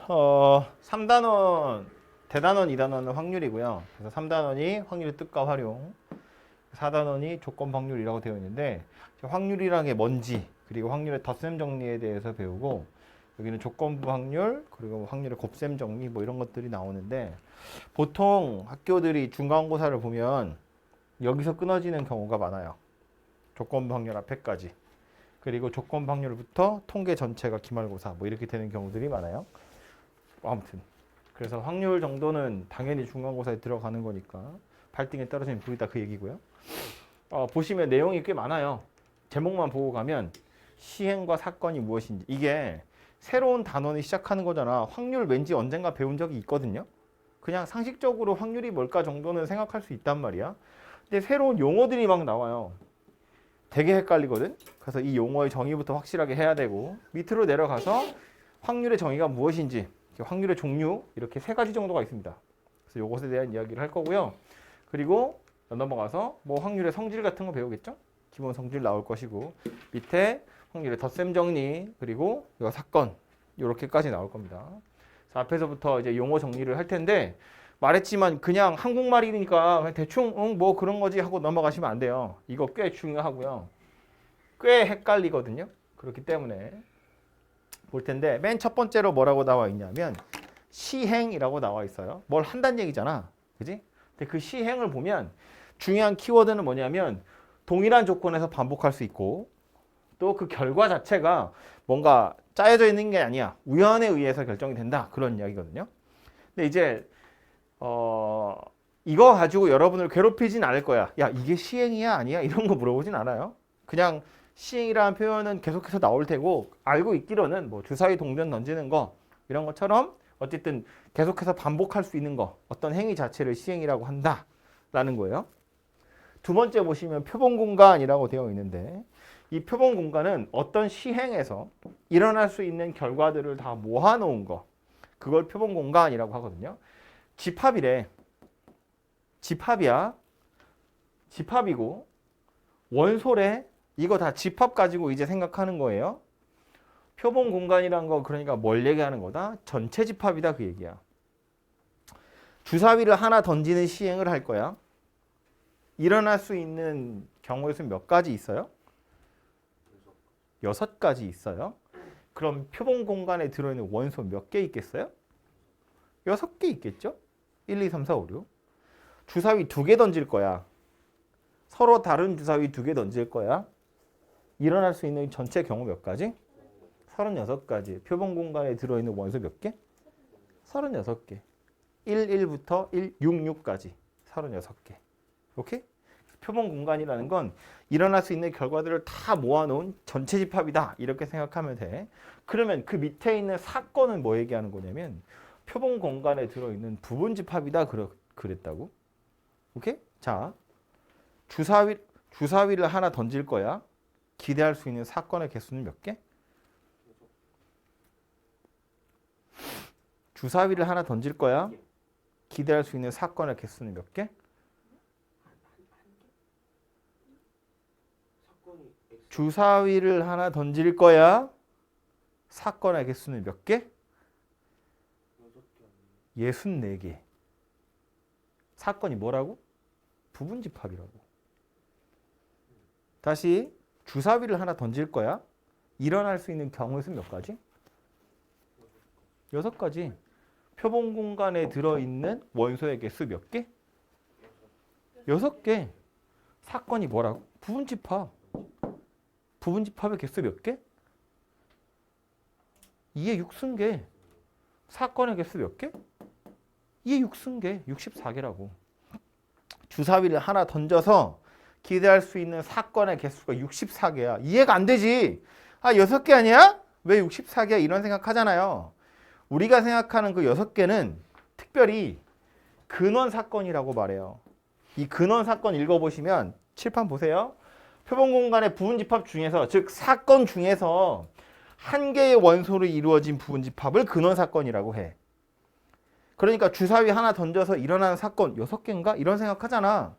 3단원, 대단원, 2단원은 확률이고요. 그래서 3단원이 확률의 뜻과 활용, 4단원이 조건 확률이라고 되어 있는데 확률이라는 게 뭔지 그리고 확률의 덧셈 정리에 대해서 배우고 여기는 조건부 확률 그리고 확률의 곱셈 정리 뭐 이런 것들이 나오는데 보통 학교들이 중간고사를 보면 여기서 끊어지는 경우가 많아요. 조건부 확률 앞에까지. 그리고 조건부 확률부터 통계 전체가 기말고사 뭐 이렇게 되는 경우들이 많아요. 아무튼 그래서 확률 정도는 당연히 중간고사에 들어가는 거니까 8등에 떨어지면 부리다 그 얘기고요. 보시면 내용이 꽤 많아요. 제목만 보고 가면 시행과 사건이 무엇인지 이게 새로운 단원이 시작하는 거잖아. 확률 왠지 언젠가 배운 적이 있거든요. 그냥 상식적으로 확률이 뭘까 정도는 생각할 수 있단 말이야. 근데 새로운 용어들이 막 나와요. 되게 헷갈리거든. 그래서 이 용어의 정의부터 확실하게 해야 되고 밑으로 내려가서 확률의 정의가 무엇인지 확률의 종류 이렇게 세 가지 정도가 있습니다. 그래서 이것에 대한 이야기를 할 거고요. 그리고 넘어가서 뭐 확률의 성질 같은 거 배우겠죠? 기본 성질 나올 것이고 밑에 확률의 덧셈 정리 그리고 이 사건 이렇게까지 나올 겁니다. 그래서 앞에서부터 이제 용어 정리를 할 텐데 말했지만 그냥 한국말이니까 그냥 대충 뭐 그런 거지 하고 넘어가시면 안 돼요. 이거 꽤 중요하고요. 꽤 헷갈리거든요. 그렇기 때문에 볼 텐데 맨 첫 번째로 뭐라고 나와 있냐면 시행이라고 나와 있어요. 뭘 한다는 얘기잖아. 그지? 근데 그 시행을 보면 중요한 키워드는 뭐냐면 동일한 조건에서 반복할 수 있고 또 그 결과 자체가 뭔가 짜여져 있는 게 아니야. 우연에 의해서 결정이 된다. 그런 이야기거든요. 근데 이제 이거 가지고 여러분을 괴롭히진 않을 거야. 야, 이게 시행이야? 아니야? 이런 거 물어보진 않아요. 그냥 시행이라는 표현은 계속해서 나올 테고 알고 있기로는 뭐 주사위 동전 던지는 거 이런 것처럼 어쨌든 계속해서 반복할 수 있는 거 어떤 행위 자체를 시행이라고 한다라는 거예요. 두 번째 보시면 표본 공간이라고 되어 있는데 이 표본 공간은 어떤 시행에서 일어날 수 있는 결과들을 다 모아놓은 거 그걸 표본 공간이라고 하거든요. 집합이래. 집합이야. 집합이고 원소래. 이거 다 집합 가지고 이제 생각하는 거예요. 표본 공간이란 거 그러니까 뭘 얘기하는 거다? 전체 집합이다 그 얘기야. 주사위를 하나 던지는 시행을 할 거야. 일어날 수 있는 경우의 수 몇 가지 있어요? 6가지 있어요. 그럼 표본 공간에 들어있는 원소 몇 개 있겠어요? 6개 있겠죠? 1, 2, 3, 4, 5, 6. 주사위 2개 던질 거야. 서로 다른 주사위 2개 던질 거야. 일어날 수 있는 전체 경우 몇 가지? 36가지. 표본 공간에 들어있는 원소 몇 개? 36개. 1, 1부터 1, 6, 6까지. 36개. 오케이? 표본 공간이라는 건 일어날 수 있는 결과들을 다 모아놓은 전체 집합이다. 이렇게 생각하면 돼. 그러면 그 밑에 있는 사건은 뭐 얘기하는 거냐면 표본 공간에 들어있는 부분 집합이다. 그랬다고. 오케이? 자, 주사위를 하나 던질 거야. 기대할 수 있는 사건의 개수는 몇 개? 주사위를 하나 던질 거야. 기대할 수 있는 사건의 개수는 몇 개? 주사위를 하나 던질 거야. 사건의 개수는 몇 개? 64개. 사건이 뭐라고? 부분 집합이라고. 다시 주사위를 하나 던질 거야. 일어날 수 있는 경우의 수 몇 가지? 6가지. 표본 공간에 들어있는 원소의 개수 몇 개? 6개. 사건이 뭐라고? 부분 집합. 부분 집합의 개수 몇 개? 2의 6승계. 사건의 개수 몇 개? 2의 6승계. 64개라고. 주사위를 하나 던져서 기대할 수 있는 사건의 개수가 64개야. 이해가 안 되지. 6개 아니야? 왜 64개야? 이런 생각하잖아요. 우리가 생각하는 그 6개는 특별히 근원 사건이라고 말해요. 이 근원 사건 읽어보시면 칠판 보세요. 표본 공간의 부분 집합 중에서 즉 사건 중에서 한 개의 원소로 이루어진 부분 집합을 근원 사건이라고 해. 그러니까 주사위 하나 던져서 일어나는 사건 6개인가? 이런 생각하잖아.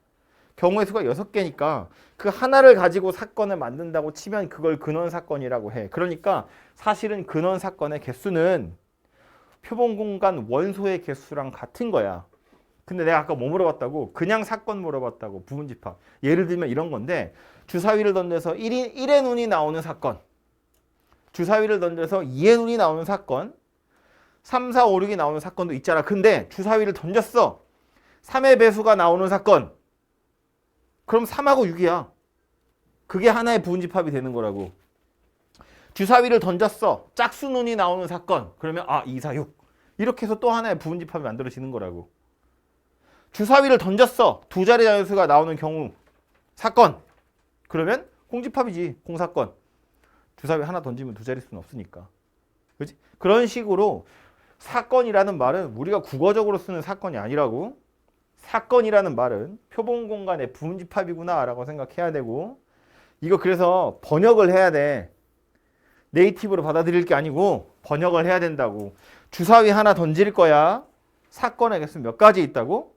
경우의 수가 6개니까 그 하나를 가지고 사건을 만든다고 치면 그걸 근원 사건이라고 해. 그러니까 사실은 근원 사건의 개수는 표본 공간 원소의 개수랑 같은 거야. 근데 내가 아까 뭐 물어봤다고? 그냥 사건 물어봤다고. 부분집합. 예를 들면 이런 건데 주사위를 던져서 1의 눈이 나오는 사건, 주사위를 던져서 2의 눈이 나오는 사건, 3, 4, 5, 6이 나오는 사건도 있잖아. 근데 주사위를 던졌어. 3의 배수가 나오는 사건. 그럼 3하고 6이야. 그게 하나의 부분집합이 되는 거라고. 주사위를 던졌어. 짝수 눈이 나오는 사건. 그러면 2, 4, 6. 이렇게 해서 또 하나의 부분집합이 만들어지는 거라고. 주사위를 던졌어. 두 자리 자연수가 나오는 경우 사건. 그러면 공집합이지. 공사건. 주사위 하나 던지면 두 자릿수는 없으니까. 그렇지? 그런 식으로 사건이라는 말은 우리가 국어적으로 쓰는 사건이 아니라고. 사건이라는 말은 표본 공간의 부분집합이구나 라고 생각해야 되고, 이거 그래서 번역을 해야 돼. 네이티브로 받아들일 게 아니고 번역을 해야 된다고. 주사위 하나 던질 거야. 사건의 개수 몇 가지 있다고?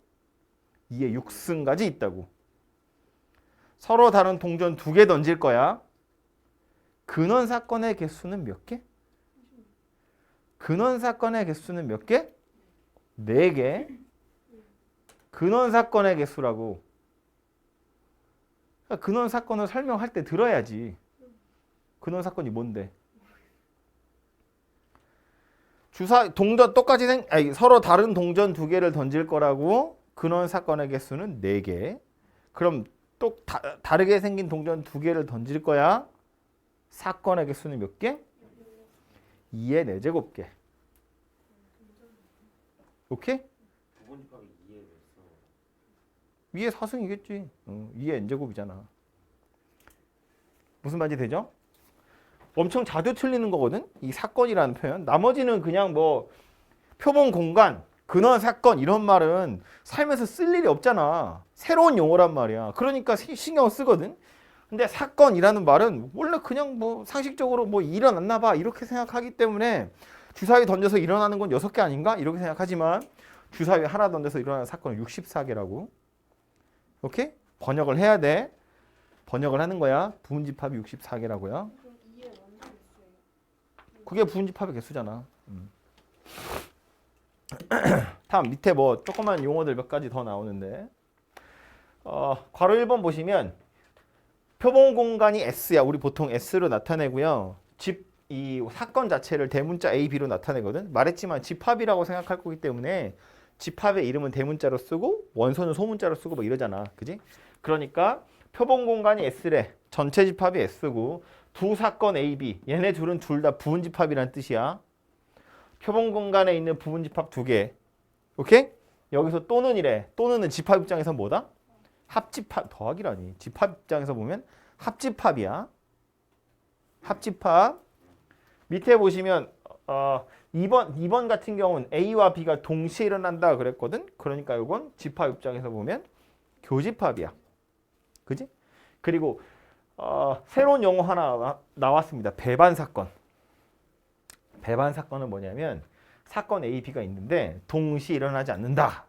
2의 6승까지 있다고. 서로 다른 동전 2개 던질 거야. 근원 사건의 개수는 몇 개? 근원 사건의 개수는 몇 개? 4개. 근원 사건의 개수라고. 그러니까 근원 사건을 설명할 때 들어야지. 근원 사건이 뭔데? 동전 똑같이 서로 다른 동전 2개를 던질 거라고. 근원 사건의 개수는 4개. 그럼 또 다르게 생긴 동전 2개를 던질 거야. 사건의 개수는 몇 개? 2의 4제곱개. 오케이? 위에 4승이겠지. 2의 n제곱이잖아. 무슨 말인지 되죠? 엄청 자주 틀리는 거거든. 이 사건이라는 표현. 나머지는 그냥 뭐 표본 공간, 근원 사건 이런 말은 살면서 쓸 일이 없잖아. 새로운 용어란 말이야. 그러니까 신경 쓰거든. 근데 사건이라는 말은 원래 그냥 뭐 상식적으로 뭐 일어났나 봐 이렇게 생각하기 때문에 주사위 던져서 일어나는 건 6개 아닌가? 이렇게 생각하지만 주사위 하나 던져서 일어나는 사건은 64개라고. 오케이? 번역을 해야 돼. 번역을 하는 거야. 부분집합이 64개라고요. 그게 부분집합의 개수잖아. 다음 밑에 뭐 조그만 용어들 몇 가지 더 나오는데 괄호 1번 보시면 표본 공간이 S야. 우리 보통 S로 나타내고요. 이 사건 자체를 대문자 A, B로 나타내거든. 말했지만 집합이라고 생각할 거기 때문에 집합의 이름은 대문자로 쓰고 원소는 소문자로 쓰고 뭐 이러잖아. 그지? 그러니까 표본 공간이 S래. 전체 집합이 S고 두 사건 A, B. 얘네 둘은 둘 다 부분집합이란 뜻이야. 표본 공간에 있는 부분집합 2개. 오케이? 여기서 또는 이래. 또는은 집합 입장에서 뭐다? 합집합. 더하기라니. 집합 입장에서 보면 합집합이야. 합집합. 밑에 보시면 2번 같은 경우는 A와 B가 동시에 일어난다 그랬거든. 그러니까 이건 집합 입장에서 보면 교집합이야. 그지? 그리고 새로운 용어 하나 나왔습니다. 배반 사건. 배반 사건은 뭐냐면 사건 A, B가 있는데 동시에 일어나지 않는다.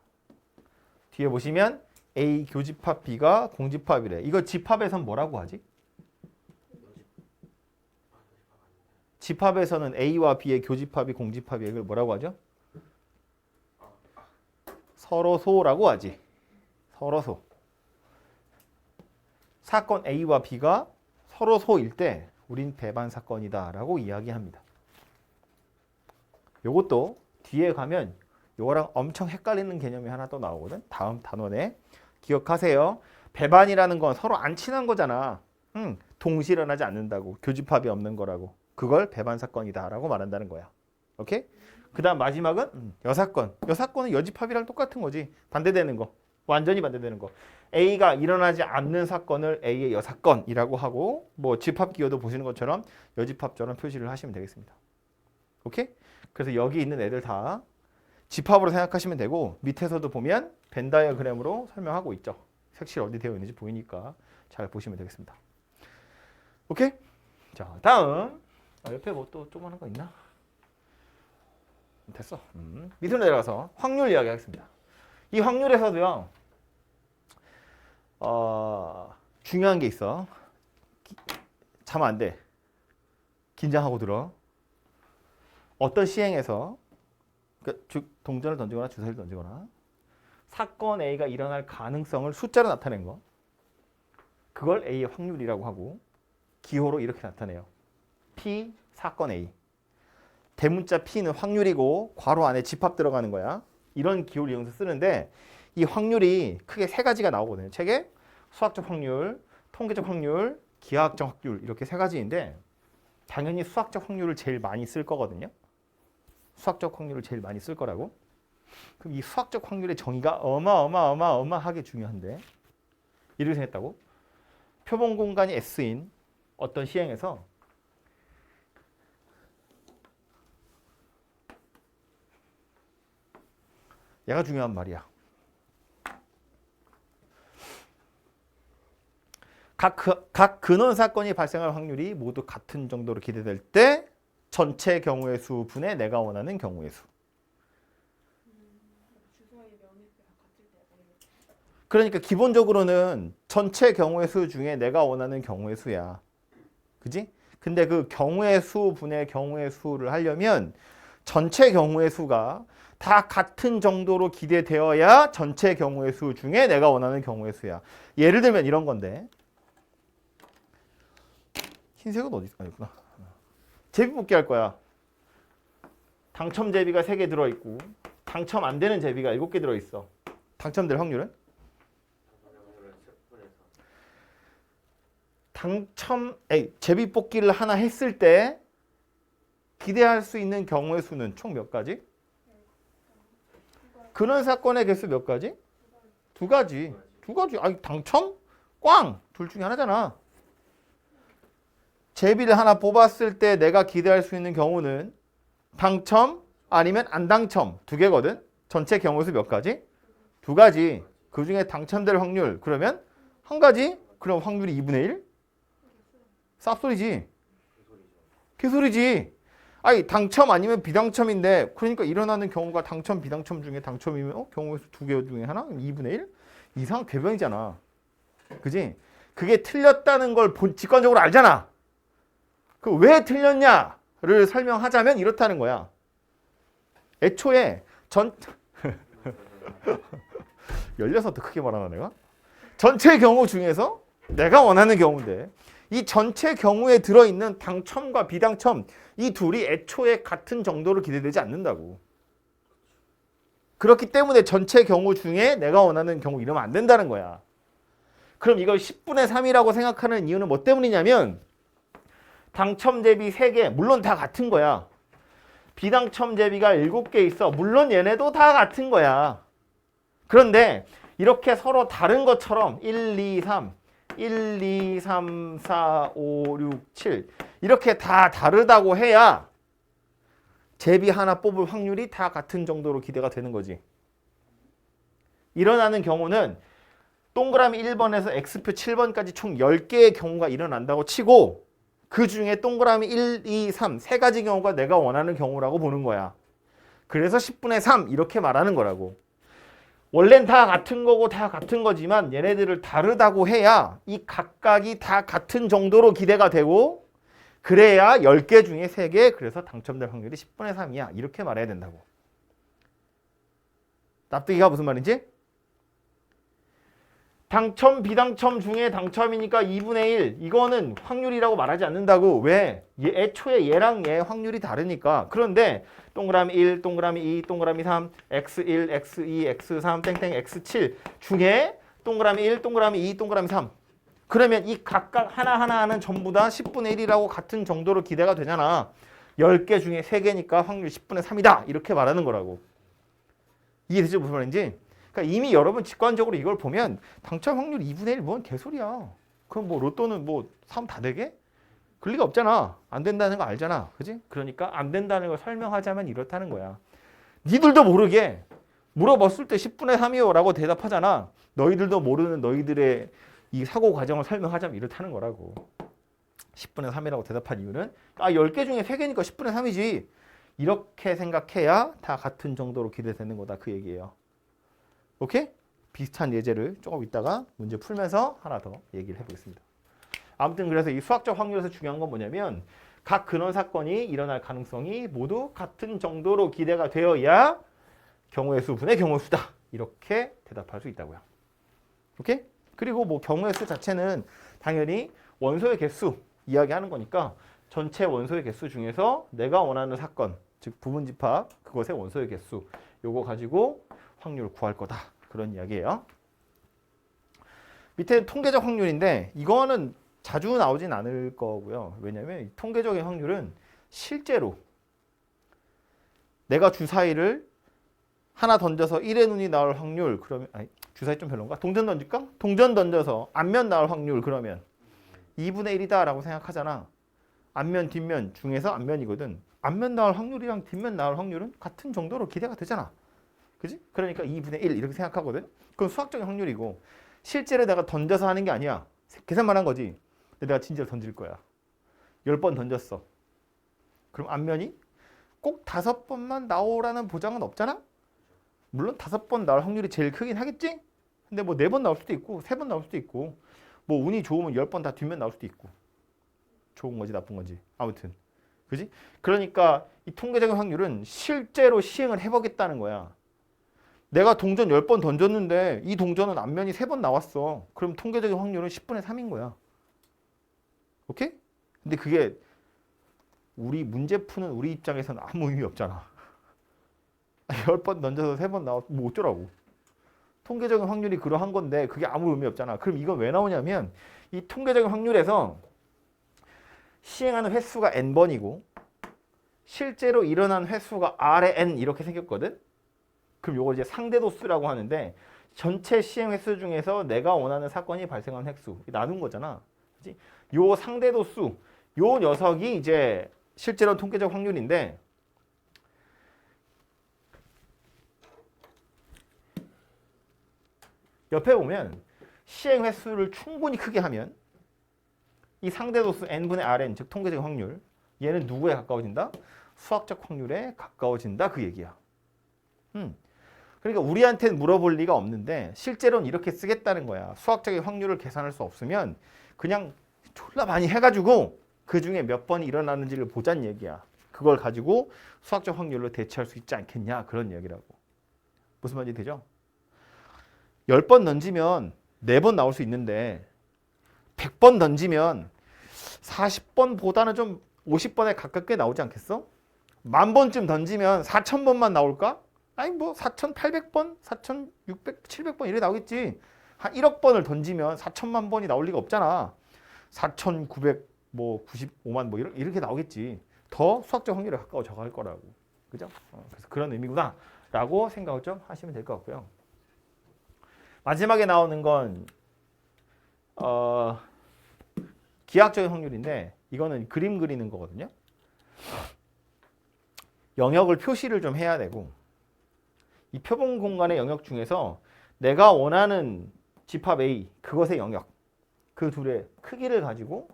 뒤에 보시면 A 교집합 B가 공집합이래. 이거 집합에선 뭐라고 하지? 집합에서는 A와 B의 교집합이 공집합이에요. 이걸 뭐라고 하죠? 서로소라고 하지. 서로소. 사건 A와 B가 서로소일 때 우린 배반 사건이다 라고 이야기합니다. 요것도 뒤에 가면 요거랑 엄청 헷갈리는 개념이 하나 또 나오거든. 다음 단원에 기억하세요. 배반이라는 건 서로 안 친한 거잖아. 동시에 일어나지 않는다고. 교집합이 없는 거라고. 그걸 배반 사건이다 라고 말한다는 거야. 오케이? 그 다음 마지막은 여사건. 여사건은 여집합이랑 똑같은 거지. 반대되는 거. 완전히 반대되는 거. A가 일어나지 않는 사건을 A의 여사건이라고 하고 뭐 집합 기호도 보시는 것처럼 여집합처럼 표시를 하시면 되겠습니다. 오케이? 그래서 여기 있는 애들 다 집합으로 생각하시면 되고 밑에서도 보면 벤 다이어그램으로 설명하고 있죠. 색칠 어디 되어 있는지 보이니까 잘 보시면 되겠습니다. 오케이? 자, 다음 옆에 뭐 또 조그마한 거 있나? 됐어. 밑으로 내려가서 확률 이야기 하겠습니다. 이 확률에서도요. 중요한 게 있어. 자면 안 돼. 긴장하고 들어. 어떤 시행에서 그러니까 즉 동전을 던지거나 주사위를 던지거나 사건 A가 일어날 가능성을 숫자로 나타낸 거. 그걸 A의 확률이라고 하고 기호로 이렇게 나타내요. P 사건 A. 대문자 P는 확률이고 괄호 안에 집합 들어가는 거야. 이런 기호를 이용해서 쓰는데 이 확률이 크게 세 가지가 나오거든요. 책에 수학적 확률, 통계적 확률, 기하학적 확률 이렇게 세 가지인데 당연히 수학적 확률을 제일 많이 쓸 거거든요. 수학적 확률을 제일 많이 쓸 거라고. 그럼 이 수학적 확률의 정의가 어마어마하게 중요한데 이렇게 생겼다고. 표본 공간이 S인 어떤 시행에서 얘가 중요한 말이야. 각 근원 사건이 발생할 확률이 모두 같은 정도로 기대될 때 전체 경우의 수 분의 내가 원하는 경우의 수. 그러니까 기본적으로는 전체 경우의 수 중에 내가 원하는 경우의 수야. 그지? 근데 그 경우의 수 분의 경우의 수를 하려면 전체 경우의 수가 다 같은 정도로 기대되어야 전체 경우의 수 중에 내가 원하는 경우의 수야. 예를 들면 이런 건데. 흰색은 어디 있구나. 제비 뽑기 할 거야. 당첨 제비가 3개 들어있고 당첨 안 되는 제비가 7개 들어있어. 당첨될 확률은? 제비 뽑기를 하나 했을 때 기대할 수 있는 경우의 수는 총 몇 가지? 근원 사건의 개수 몇 가지? 2가지. 2가지. 아니 당첨? 꽝! 둘 중에 하나잖아. 제비를 하나 뽑았을 때 내가 기대할 수 있는 경우는 당첨 아니면 안 당첨 2개거든. 전체 경우 수 몇 가지? 2가지. 그 중에 당첨될 확률 그러면 1가지? 그럼 확률이 2분의 1? 쌉소리지. 개소리지. 아니 당첨 아니면 비당첨인데 그러니까 일어나는 경우가 당첨 비당첨 중에 당첨이면 경우의 수 2개 중에 하나? 2분의 1? 이상 궤변이잖아. 그지? 그게 틀렸다는 걸 직관적으로 알잖아. 그 왜 틀렸냐를 설명하자면 이렇다는 거야. 애초에 16더 크게 말하나 내가? 전체 경우 중에서 내가 원하는 경우인데 이 전체 경우에 들어있는 당첨과 비당첨 이 둘이 애초에 같은 정도로 기대되지 않는다고. 그렇기 때문에 전체 경우 중에 내가 원하는 경우 이러면 안 된다는 거야. 그럼 이걸 10분의 3이라고 생각하는 이유는 뭐 때문이냐면 당첨 제비 3개 물론 다 같은 거야. 비당첨 제비가 7개 있어. 물론 얘네도 다 같은 거야. 그런데 이렇게 서로 다른 것처럼 1, 2, 3, 1, 2, 3, 4, 5, 6, 7 이렇게 다 다르다고 해야 제비 하나 뽑을 확률이 다 같은 정도로 기대가 되는 거지. 일어나는 경우는 동그라미 1번에서 X표 7번까지 총 10개의 경우가 일어난다고 치고 그 중에 동그라미 1, 2, 3 세 가지 경우가 내가 원하는 경우라고 보는 거야. 그래서 10분의 3 이렇게 말하는 거라고. 원래는 다 같은 거고 다 같은 거지만 얘네들을 다르다고 해야 이 각각이 다 같은 정도로 기대가 되고 그래야 10개 중에 3개 그래서 당첨될 확률이 10분의 3이야. 이렇게 말해야 된다고. 납득이가 무슨 말인지? 당첨 비당첨 중에 당첨이니까 2분의 1 이거는 확률이라고 말하지 않는다고. 왜? 애초에 얘랑 얘 확률이 다르니까. 그런데 동그라미 1, 동그라미 2, 동그라미 3, x1, x2, x3, 땡땡 x7 중에 동그라미 1, 동그라미 2, 동그라미 3 그러면 이 각각 하나하나는 전부 다 10분의 1이라고 같은 정도로 기대가 되잖아. 10개 중에 3개니까 확률 10분의 3이다 이렇게 말하는 거라고. 이해되죠? 무슨 말인지? 그러니까 이미 여러분 직관적으로 이걸 보면 당첨 확률 2분의 1 뭔 개소리야. 그럼 뭐 로또는 뭐 사면 다 되게? 그럴 리가 없잖아. 안 된다는 거 알잖아. 그지? 그러니까 안 된다는 걸 설명하자면 이렇다는 거야. 니들도 모르게 물어봤을 때 10분의 3이요 라고 대답하잖아. 너희들도 모르는 너희들의 이 사고 과정을 설명하자면 이렇다는 거라고. 10분의 3이라고 대답한 이유는 10개 중에 3개니까 10분의 3이지. 이렇게 생각해야 다 같은 정도로 기대되는 거다. 그 얘기예요. 오케이? 비슷한 예제를 조금 이따가 문제 풀면서 하나 더 얘기를 해보겠습니다. 아무튼 그래서 이 수학적 확률에서 중요한 건 뭐냐면 각 근원 사건이 일어날 가능성이 모두 같은 정도로 기대가 되어야 경우의 수 분의 경우의 수다. 이렇게 대답할 수 있다고요. 오케이? 그리고 뭐 경우의 수 자체는 당연히 원소의 개수 이야기하는 거니까 전체 원소의 개수 중에서 내가 원하는 사건, 즉 부분 집합, 그것의 원소의 개수 요거 가지고 확률을 구할 거다. 그런 이야기예요. 밑에 통계적 확률인데 이거는 자주 나오진 않을 거고요. 왜냐하면 이 통계적인 확률은 실제로 내가 주사위를 하나 던져서 1의 눈이 나올 확률 그러면 아니 주사위 좀 별론가? 동전 던질까? 동전 던져서 앞면 나올 확률 그러면 2분의 1이다 라고 생각하잖아. 앞면 뒷면 중에서 앞면이거든. 앞면 나올 확률이랑 뒷면 나올 확률은 같은 정도로 기대가 되잖아. 그지? 그러니까 2분의 1 이렇게 생각하거든. 그건 수학적인 확률이고 실제로 내가 던져서 하는 게 아니야. 계산만 한 거지. 근데 내가 진짜로 던질 거야. 10번 던졌어. 그럼 앞면이 꼭 5번만 나오라는 보장은 없잖아? 물론 5번 나올 확률이 제일 크긴 하겠지? 근데 뭐 4번 나올 수도 있고 3번 나올 수도 있고 뭐 운이 좋으면 10번 다 뒷면 나올 수도 있고 좋은 거지 나쁜 건지 아무튼 그지? 그러니까 이 통계적인 확률은 실제로 시행을 해보겠다는 거야. 내가 동전 10번 던졌는데 이 동전은 앞면이 3번 나왔어. 그럼 통계적인 확률은 10분의 3인 거야. 오케이? 근데 그게 우리 문제 푸는 우리 입장에서는 아무 의미 없잖아. 10번 던져서 3번 나왔 뭐 어쩌라고. 통계적인 확률이 그러한 건데 그게 아무 의미 없잖아. 그럼 이건 왜 나오냐면 이 통계적인 확률에서 시행하는 횟수가 n번이고 실제로 일어난 횟수가 r의 n 이렇게 생겼거든. 그럼 요걸 이제 상대도수라고 하는데 전체 시행 횟수 중에서 내가 원하는 사건이 발생한 횟수 나눈 거잖아. 그치? 요 상대도수 요 녀석이 이제 실제로 통계적 확률인데 옆에 보면 시행 횟수를 충분히 크게 하면 이 상대도수 n분의 rn 즉 통계적 확률 얘는 누구에 가까워진다? 수학적 확률에 가까워진다 그 얘기야. 그러니까 우리한테는 물어볼 리가 없는데 실제로는 이렇게 쓰겠다는 거야. 수학적인 확률을 계산할 수 없으면 그냥 졸라 많이 해가지고 그 중에 몇 번이 일어나는지를 보자는 얘기야. 그걸 가지고 수학적 확률로 대체할 수 있지 않겠냐 그런 얘기라고. 무슨 말인지 되죠? 10번 던지면 4번 나올 수 있는데 100번 던지면 40번보다는 좀 50번에 가깝게 나오지 않겠어? 10,000번쯤 던지면 4,000번만 나올까? 아니 뭐 4,800번, 4,600, 700번 이래 나오겠지. 한 1억 번을 던지면 4천만 번이 나올 리가 없잖아. 4,900, 뭐 95만 뭐 이렇게 나오겠지. 더 수학적 확률에 가까워져 갈 거라고. 그죠? 그래서 그런 의미구나 라고 생각을 좀 하시면 될 것 같고요. 마지막에 나오는 건 기하학적인 확률인데 이거는 그림 그리는 거거든요. 영역을 표시를 좀 해야 되고 이 표본 공간의 영역 중에서 내가 원하는 집합 A 그것의 영역 그 둘의 크기를 가지고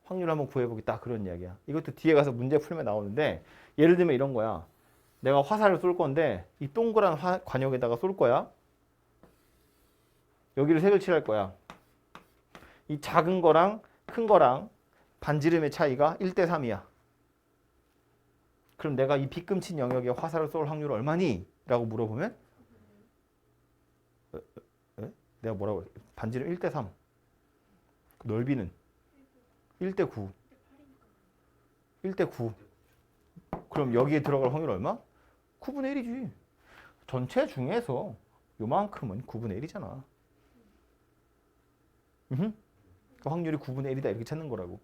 확률을 한번 구해보겠다 그런 이야기야. 이것도 뒤에 가서 문제 풀면 나오는데 예를 들면 이런 거야. 내가 화살을 쏠 건데 이 동그란 관역에다가 쏠 거야. 여기를 색을 칠할 거야. 이 작은 거랑 큰 거랑 반지름의 차이가 1대 3이야. 그럼 내가 이 빗금친 영역에 화살을 쏠 확률은 얼마니? 라고 물어보면 내가 뭐라고 해? 반지름 1대 3 넓이는 1대 9 1대 9 그럼 여기에 들어갈 확률 얼마? 9분의 1이지. 전체 중에서 요만큼은 9분의 1이잖아. 그 확률이 9분의 1이다 이렇게 찾는 거라고.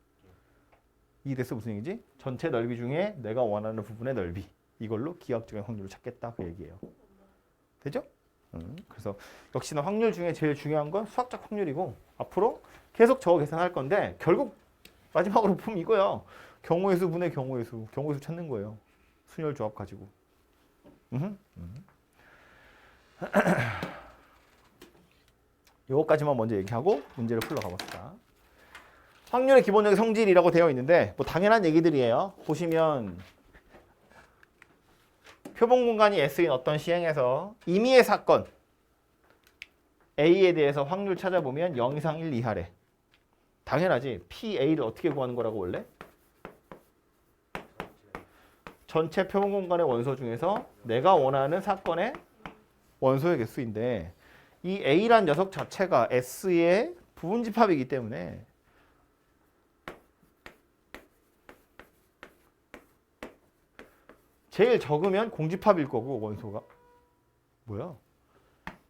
이해됐어? 무슨 얘기지? 전체 넓이 중에 내가 원하는 부분의 넓이 이걸로 기하학적인 확률을 찾겠다 그 얘기예요. 되죠? 그래서 역시나 확률 중에 제일 중요한 건 수학적 확률이고 앞으로 계속 저거 계산할 건데 결국 마지막으로 보면 이거야. 경우의 수 분의 경우의 수. 경우의 수 찾는 거예요. 순열 조합 가지고. 요거까지만 먼저 얘기하고 문제를 풀러 가봅시다. 확률의 기본적인 성질이라고 되어 있는데 뭐 당연한 얘기들이에요. 보시면 표본 공간이 S인 어떤 시행에서 임의의 사건 A에 대해서 확률 찾아보면 0 이상 1 이하래. 당연하지. PA를 어떻게 구하는 거라고 원래? 전체 표본 공간의 원소 중에서 내가 원하는 사건의 원소의 개수인데 이 A란 녀석 자체가 S의 부분집합이기 때문에 제일 적으면 공집합일 거고 원소가 뭐야?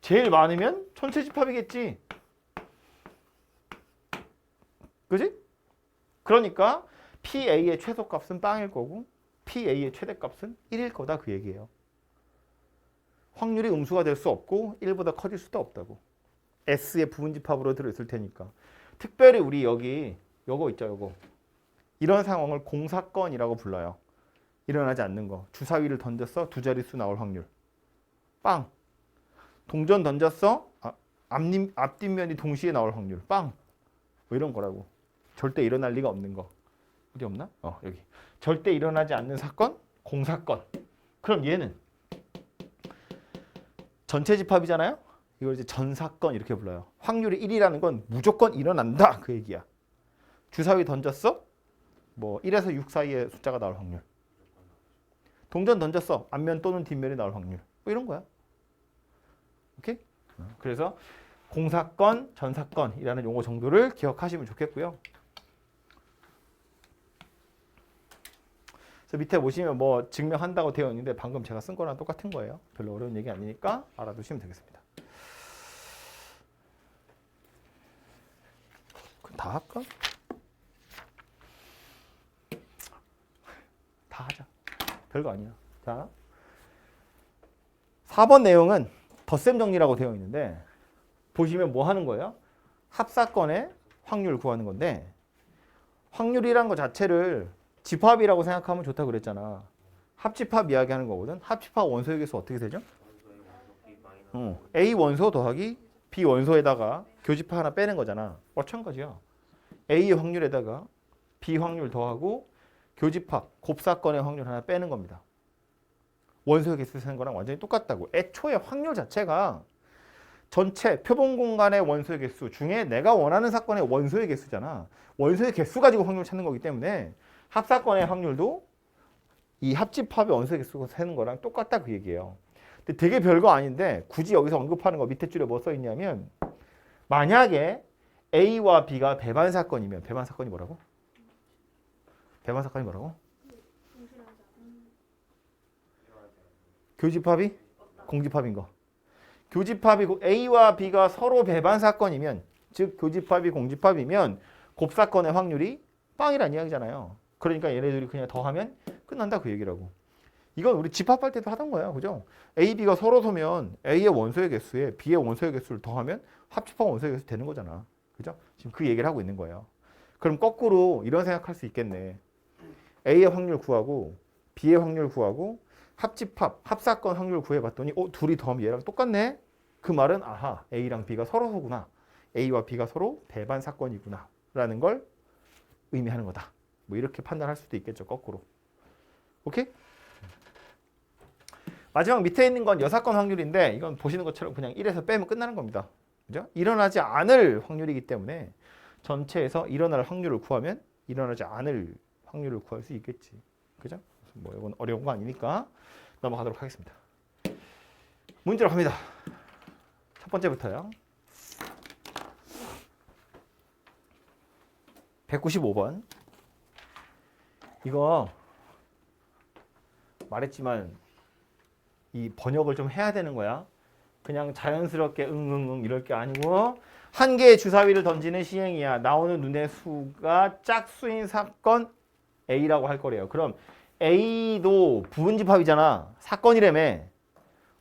제일 많으면 천체집합이겠지. 그지? 그러니까 PA의 최소값은 빵일 거고 PA의 최대값은 1일 거다 그 얘기예요. 확률이 음수가 될 수 없고 1보다 커질 수도 없다고. S의 부분집합으로 들어있을 테니까. 특별히 우리 여기 요거 있죠, 요거. 이런 상황을 공사건이라고 불러요. 일어나지 않는 거. 주사위를 던졌어. 두 자릿수 나올 확률. 빵. 동전 던졌어. 앞뒷면이 동시에 나올 확률. 빵. 뭐 이런 거라고. 절대 일어날 리가 없는 거. 어디 없나? 여기. 절대 일어나지 않는 사건, 공사건. 그럼 얘는 전체 집합이잖아요. 이걸 이제 전사건 이렇게 불러요. 확률이 1이라는 건 무조건 일어난다 그 얘기야. 주사위 던졌어? 뭐 1에서 6 사이의 숫자가 나올 확률. 동전 던졌어. 앞면 또는 뒷면이 나올 확률. 뭐 이런 거야. 오케이? 그래서 공사건, 전사건이라는 용어 정도를 기억하시면 좋겠고요. 그래서 밑에 보시면 뭐 증명한다고 되어 있는데 방금 제가 쓴 거랑 똑같은 거예요. 별로 어려운 얘기 아니니까 알아두시면 되겠습니다. 그럼 다 할까? 다 하자. 별거 아니야. 자, 4번 내용은 덧셈 정리라고 되어 있는데 보시면 뭐 하는 거예요? 합사건의 확률 구하는 건데 확률이란 거 자체를 집합이라고 생각하면 좋다고 그랬잖아. 합집합 이야기하는 거거든. 합집합 원소의 개수 어떻게 되죠? A 원소 더하기 B 원소에다가 교집합 하나 빼는 거잖아. 마찬가지야. A 확률에다가 B 확률 더하고 교집합, 곱사건의 확률 하나 빼는 겁니다. 원소의 개수 세는 거랑 완전히 똑같다고. 애초에 확률 자체가 전체 표본 공간의 원소의 개수 중에 내가 원하는 사건의 원소의 개수잖아. 원소의 개수 가지고 확률 찾는 거기 때문에 합사건의 확률도 이 합집합의 원소의 개수 세는 거랑 똑같다 그 얘기예요. 근데 되게 별거 아닌데 굳이 여기서 언급하는 거 밑에 줄에 뭐 써 있냐면 만약에 A와 B가 배반 사건이면 배반 사건이 뭐라고? 배반 사건이 뭐라고? 교집합이 공집합인 거. 교집합이고 A와 B가 서로 배반 사건이면 즉 교집합이 공집합이면 곱사건의 확률이 빵이란 이야기잖아요. 그러니까 얘네들이 그냥 더하면 끝난다 그 얘기라고. 이건 우리 집합할 때도 하던 거야. 그죠? A, B가 서로 서면 A의 원소의 개수에 B의 원소의 개수를 더하면 합집합 원소의 개수 되는 거잖아. 그죠? 지금 그 얘기를 하고 있는 거예요. 그럼 거꾸로 이런 생각할 수 있겠네. A의 확률 구하고 B의 확률 구하고 합집합, 합사건 확률 구해봤더니 둘이 더하면 얘랑 똑같네? 그 말은 아하, A랑 B가 서로구나. A와 B가 서로 배반 사건이구나. 라는 걸 의미하는 거다. 뭐 이렇게 판단할 수도 있겠죠. 거꾸로. 오케이? 마지막 밑에 있는 건 여사건 확률인데 이건 보시는 것처럼 그냥 1에서 빼면 끝나는 겁니다. 그죠? 일어나지 않을 확률이기 때문에 전체에서 일어날 확률을 구하면 일어나지 않을 확률을 구할 수 있겠지. 그죠? 뭐 이건 어려운 거 아니니까 넘어가도록 하겠습니다. 문제로 갑니다. 첫 번째부터요. 195번. 이거 말했지만 이 번역을 좀 해야 되는 거야. 그냥 자연스럽게 응응응 이럴 게 아니고 한 개의 주사위를 던지는 시행이야. 나오는 눈의 수가 짝수인 사건 A라고 할 거래요. 그럼 A도 부분집합이잖아. 사건이라며.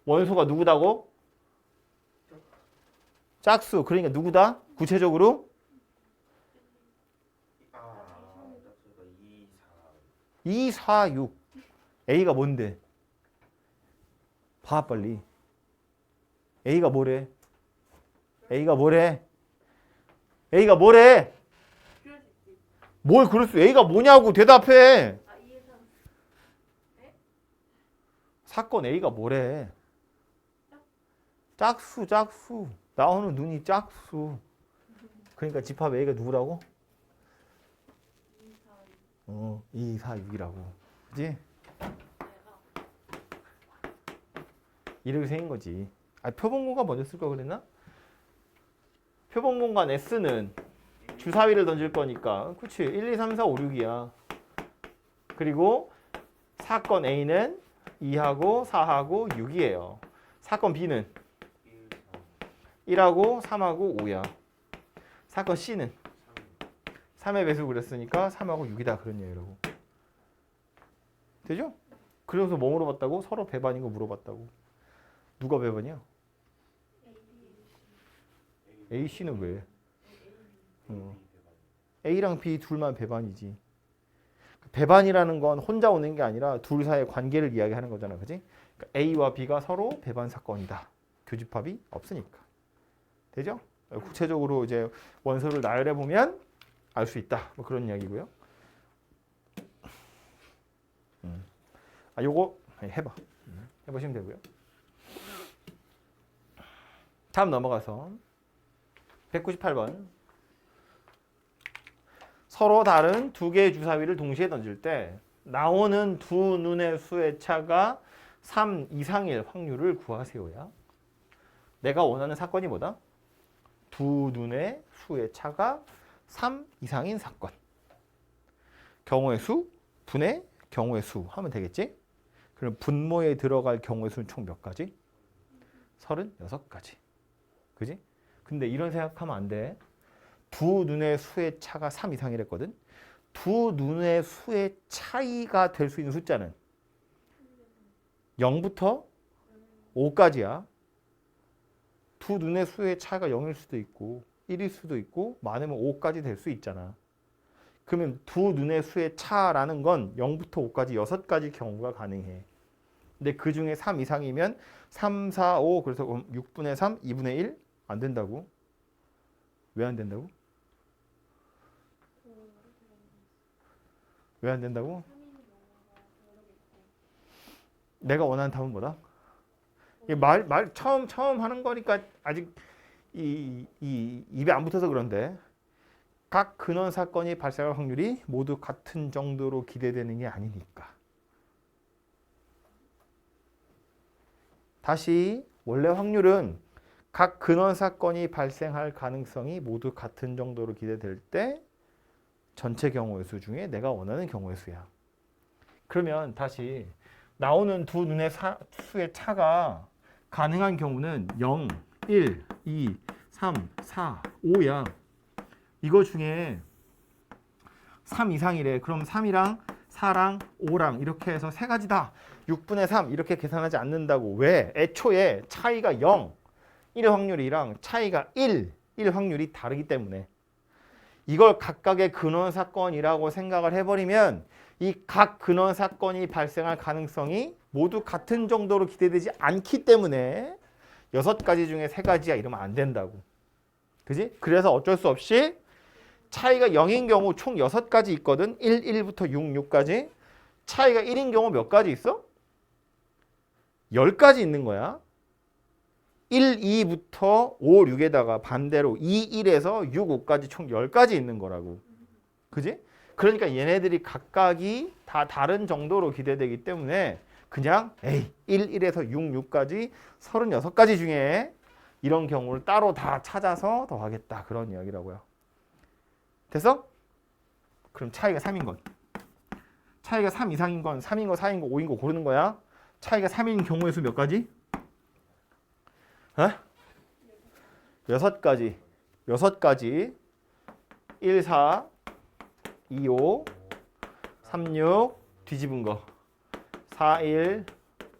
원소가 누구다고? 짝수. 그러니까 누구다? 구체적으로? 2, 4, 6. A가 뭔데? 봐 빨리. A가 뭐래? A가 뭐래? A가 뭐래? 뭘 그럴 수? A가 뭐냐고 대답해. 사건 A가 뭐래? 짝수, 짝수. 나오는 눈이 짝수. 그러니까 집합 A가 누구라고? 2, 4, 6이라고. 그지? 이렇게 생긴 거지. 표본 공간 먼저 쓸 거 그랬나? 표본 공간 S는 주사위를 던질 거니까 그치 1, 2, 3, 4, 5, 6이야. 그리고 사건 A는 2하고 4하고 6이에요. 사건 B는 1하고 3하고 5야. 사건 C는 3의 배수 그랬으니까 3하고 6이다 그런 얘기라고. 되죠? 그래서 뭐 물어봤다고? 서로 배반인 거 물어봤다고. 누가 배반이야? A, C는 왜? A랑 B 둘만 배반이지. 배반이라는 건 혼자 오는 게 아니라 둘 사이의 관계를 이야기하는 거잖아. 그지? 그러니까 A와 B가 서로 배반 사건이다. 교집합이 없으니까. 되죠? 구체적으로 이제 원소를 나열해 보면 알 수 있다. 뭐 그런 이야기고요. 요거 해봐. 해보시면 되고요. 다음 넘어가서 198번. 서로 다른 두 개의 주사위를 동시에 던질 때 나오는 두 눈의 수의 차가 3 이상일 확률을 구하세요야. 내가 원하는 사건이 뭐다? 두 눈의 수의 차가 3 이상인 사건. 경우의 수, 분의 경우의 수 하면 되겠지? 그럼 분모에 들어갈 경우의 수는 총 몇 가지? 36가지. 그지? 근데 이런 생각하면 안 돼. 두 눈의 수의 차가 3 이상이랬거든. 두 눈의 수의 차이가 될 수 있는 숫자는 0부터 5까지야. 두 눈의 수의 차이가 0일 수도 있고 1일 수도 있고 많으면 5까지 될 수 있잖아. 그러면 두 눈의 수의 차라는 건 0부터 5까지 6가지 경우가 가능해. 근데 그 중에 3 이상이면 3, 4, 5 그래서 6분의 3, 2분의 1 안 된다고. 왜 안 된다고? 왜 안 된다고? 내가 원하는 답은 뭐다? 말 처음 하는 거니까 아직 입에 안 붙어서 그런데 각 근원 사건이 발생할 확률이 모두 같은 정도로 기대되는 게 아니니까. 다시 원래 확률은 각 근원 사건이 발생할 가능성이 모두 같은 정도로 기대될 때 전체 경우의 수 중에 내가 원하는 경우의 수야. 그러면 다시 나오는 두 눈의 수의 차가 가능한 경우는 0, 1, 2, 3, 4, 5야. 이거 중에 3 이상이래. 그럼 3이랑 4랑 5랑 이렇게 해서 세 가지다. 6분의 3 이렇게 계산하지 않는다고. 왜? 애초에 차이가 0, 1의 확률이랑 차이가 1 확률이 다르기 때문에. 이걸 각각의 근원 사건이라고 생각을 해버리면 이 각 근원 사건이 발생할 가능성이 모두 같은 정도로 기대되지 않기 때문에 6가지 중에 3가지야 이러면 안 된다고. 그지? 그래서 어쩔 수 없이 차이가 0인 경우 총 6가지 있거든. 1, 1부터 6, 6까지. 차이가 1인 경우 몇 가지 있어? 10가지 있는 거야. 1, 2부터 5, 6에다가 반대로 2, 1에서 6, 5까지 총 10가지 있는 거라고. 그지? 그러니까 얘네들이 각각이 다 다른 정도로 기대되기 때문에 그냥 1, 1에서 6, 6까지 36가지 중에 이런 경우를 따로 다 찾아서 더하겠다. 그런 이야기라고요. 됐어? 그럼 차이가 3인 건. 차이가 3 이상인 건 3인 거, 4인 거, 5인 거 고르는 거야. 차이가 3인 경우의 수 몇 가지? 6가지. 6가지. 1, 4, 2, 5, 3, 6 뒤집은 거. 4, 1,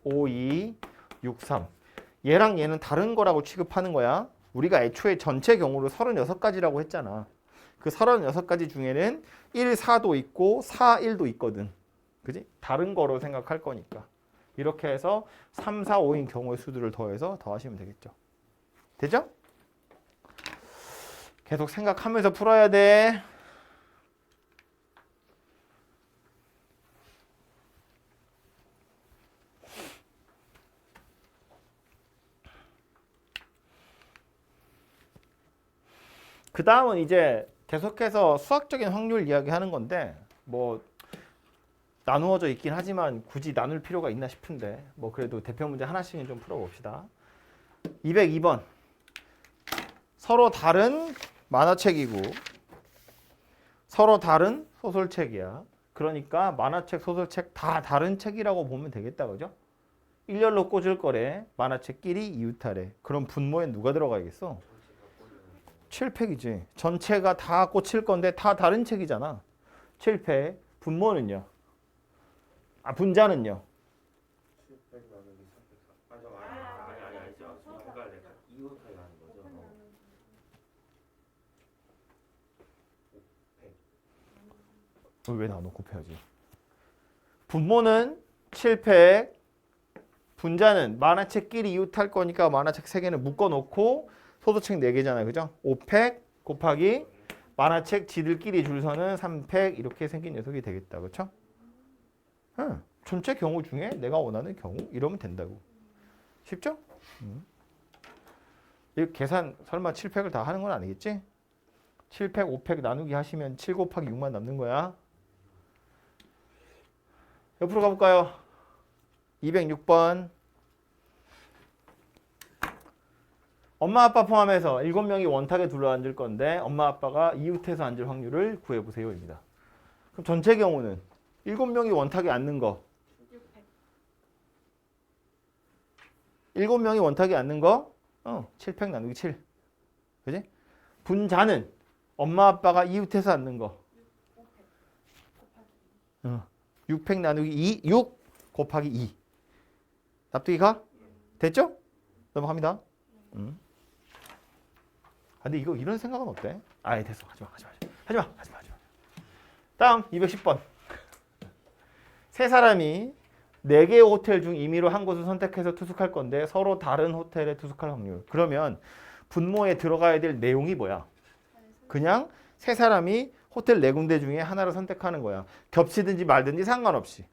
5, 2, 6, 3. 얘랑 얘는 다른 거라고 취급하는 거야. 우리가 애초에 전체 경우로 36가지라고 했잖아. 그 36가지 중에는 1, 4도 있고 4, 1도 있거든. 그지? 다른 거로 생각할 거니까. 이렇게 해서 3, 4, 5인 경우의 수들을 더해서 더하시면 되겠죠. 되죠? 계속 생각하면서 풀어야 돼. 그 다음은 이제 계속해서 수학적인 확률 이야기하는 건데 뭐 나누어져 있긴 하지만 굳이 나눌 필요가 있나 싶은데 뭐 그래도 대표 문제 하나씩은 좀 풀어봅시다. 202번. 서로 다른 만화책이고 서로 다른 소설책이야. 그러니까 만화책, 소설책 다 다른 책이라고 보면 되겠다. 그죠? 일렬로 꽂을 거래. 만화책끼리 이웃하래. 그럼 분모에 누가 들어가야겠어? 7팩이지. 전체가 다 꽂힐 건데 다 다른 책이잖아. 7팩. 분모는요? 아, 분자는요? 700 나누기 304. 아니 아니죠. 헷갈려. 2호타입 하는 거죠. 500. 왜 나눠 곱해야지? 분모는 7팩. 분자는 만화책끼리 이웃할 거니까 만화책 3개는 묶어놓고 소설책 4개잖아요. 그죠? 5팩 곱하기 만화책 지들끼리 줄 서는 3팩 이렇게 생긴 녀석이 되겠다. 그렇죠? 응. 전체 경우 중에 내가 원하는 경우 이러면 된다고. 쉽죠? 이 계산 설마 7팩을 다 하는 건 아니겠지? 7팩, 5팩 나누기 하시면 7 곱하기 6만 남는 거야. 옆으로 가볼까요? 206번. 엄마 아빠 포함해서 7명이 원탁에 둘러앉을 건데 엄마 아빠가 이웃해서 앉을 확률을 구해보세요 입니다. 그럼 전체 경우는 7명이 원탁에 앉는 거 7명이 원탁에 앉는 거 7팩 나누기 7 그지? 분자는 엄마 아빠가 이웃해서 앉는 거 6팩 나누기 2 6 곱하기 2 납득이 가? 됐죠? 넘어갑니다. 근데 이거 이런 생각은 어때? 아이 됐어. 하지마. 다음 210번. 세 사람이 4개의 호텔 중 임의로 한 곳을 선택해서 투숙할 건데 서로 다른 호텔에 투숙할 확률. 그러면 분모에 들어가야 될 내용이 뭐야? 그냥 세 사람이 호텔 4군데 중에 하나를 선택하는 거야. 겹치든지 말든지 상관없이.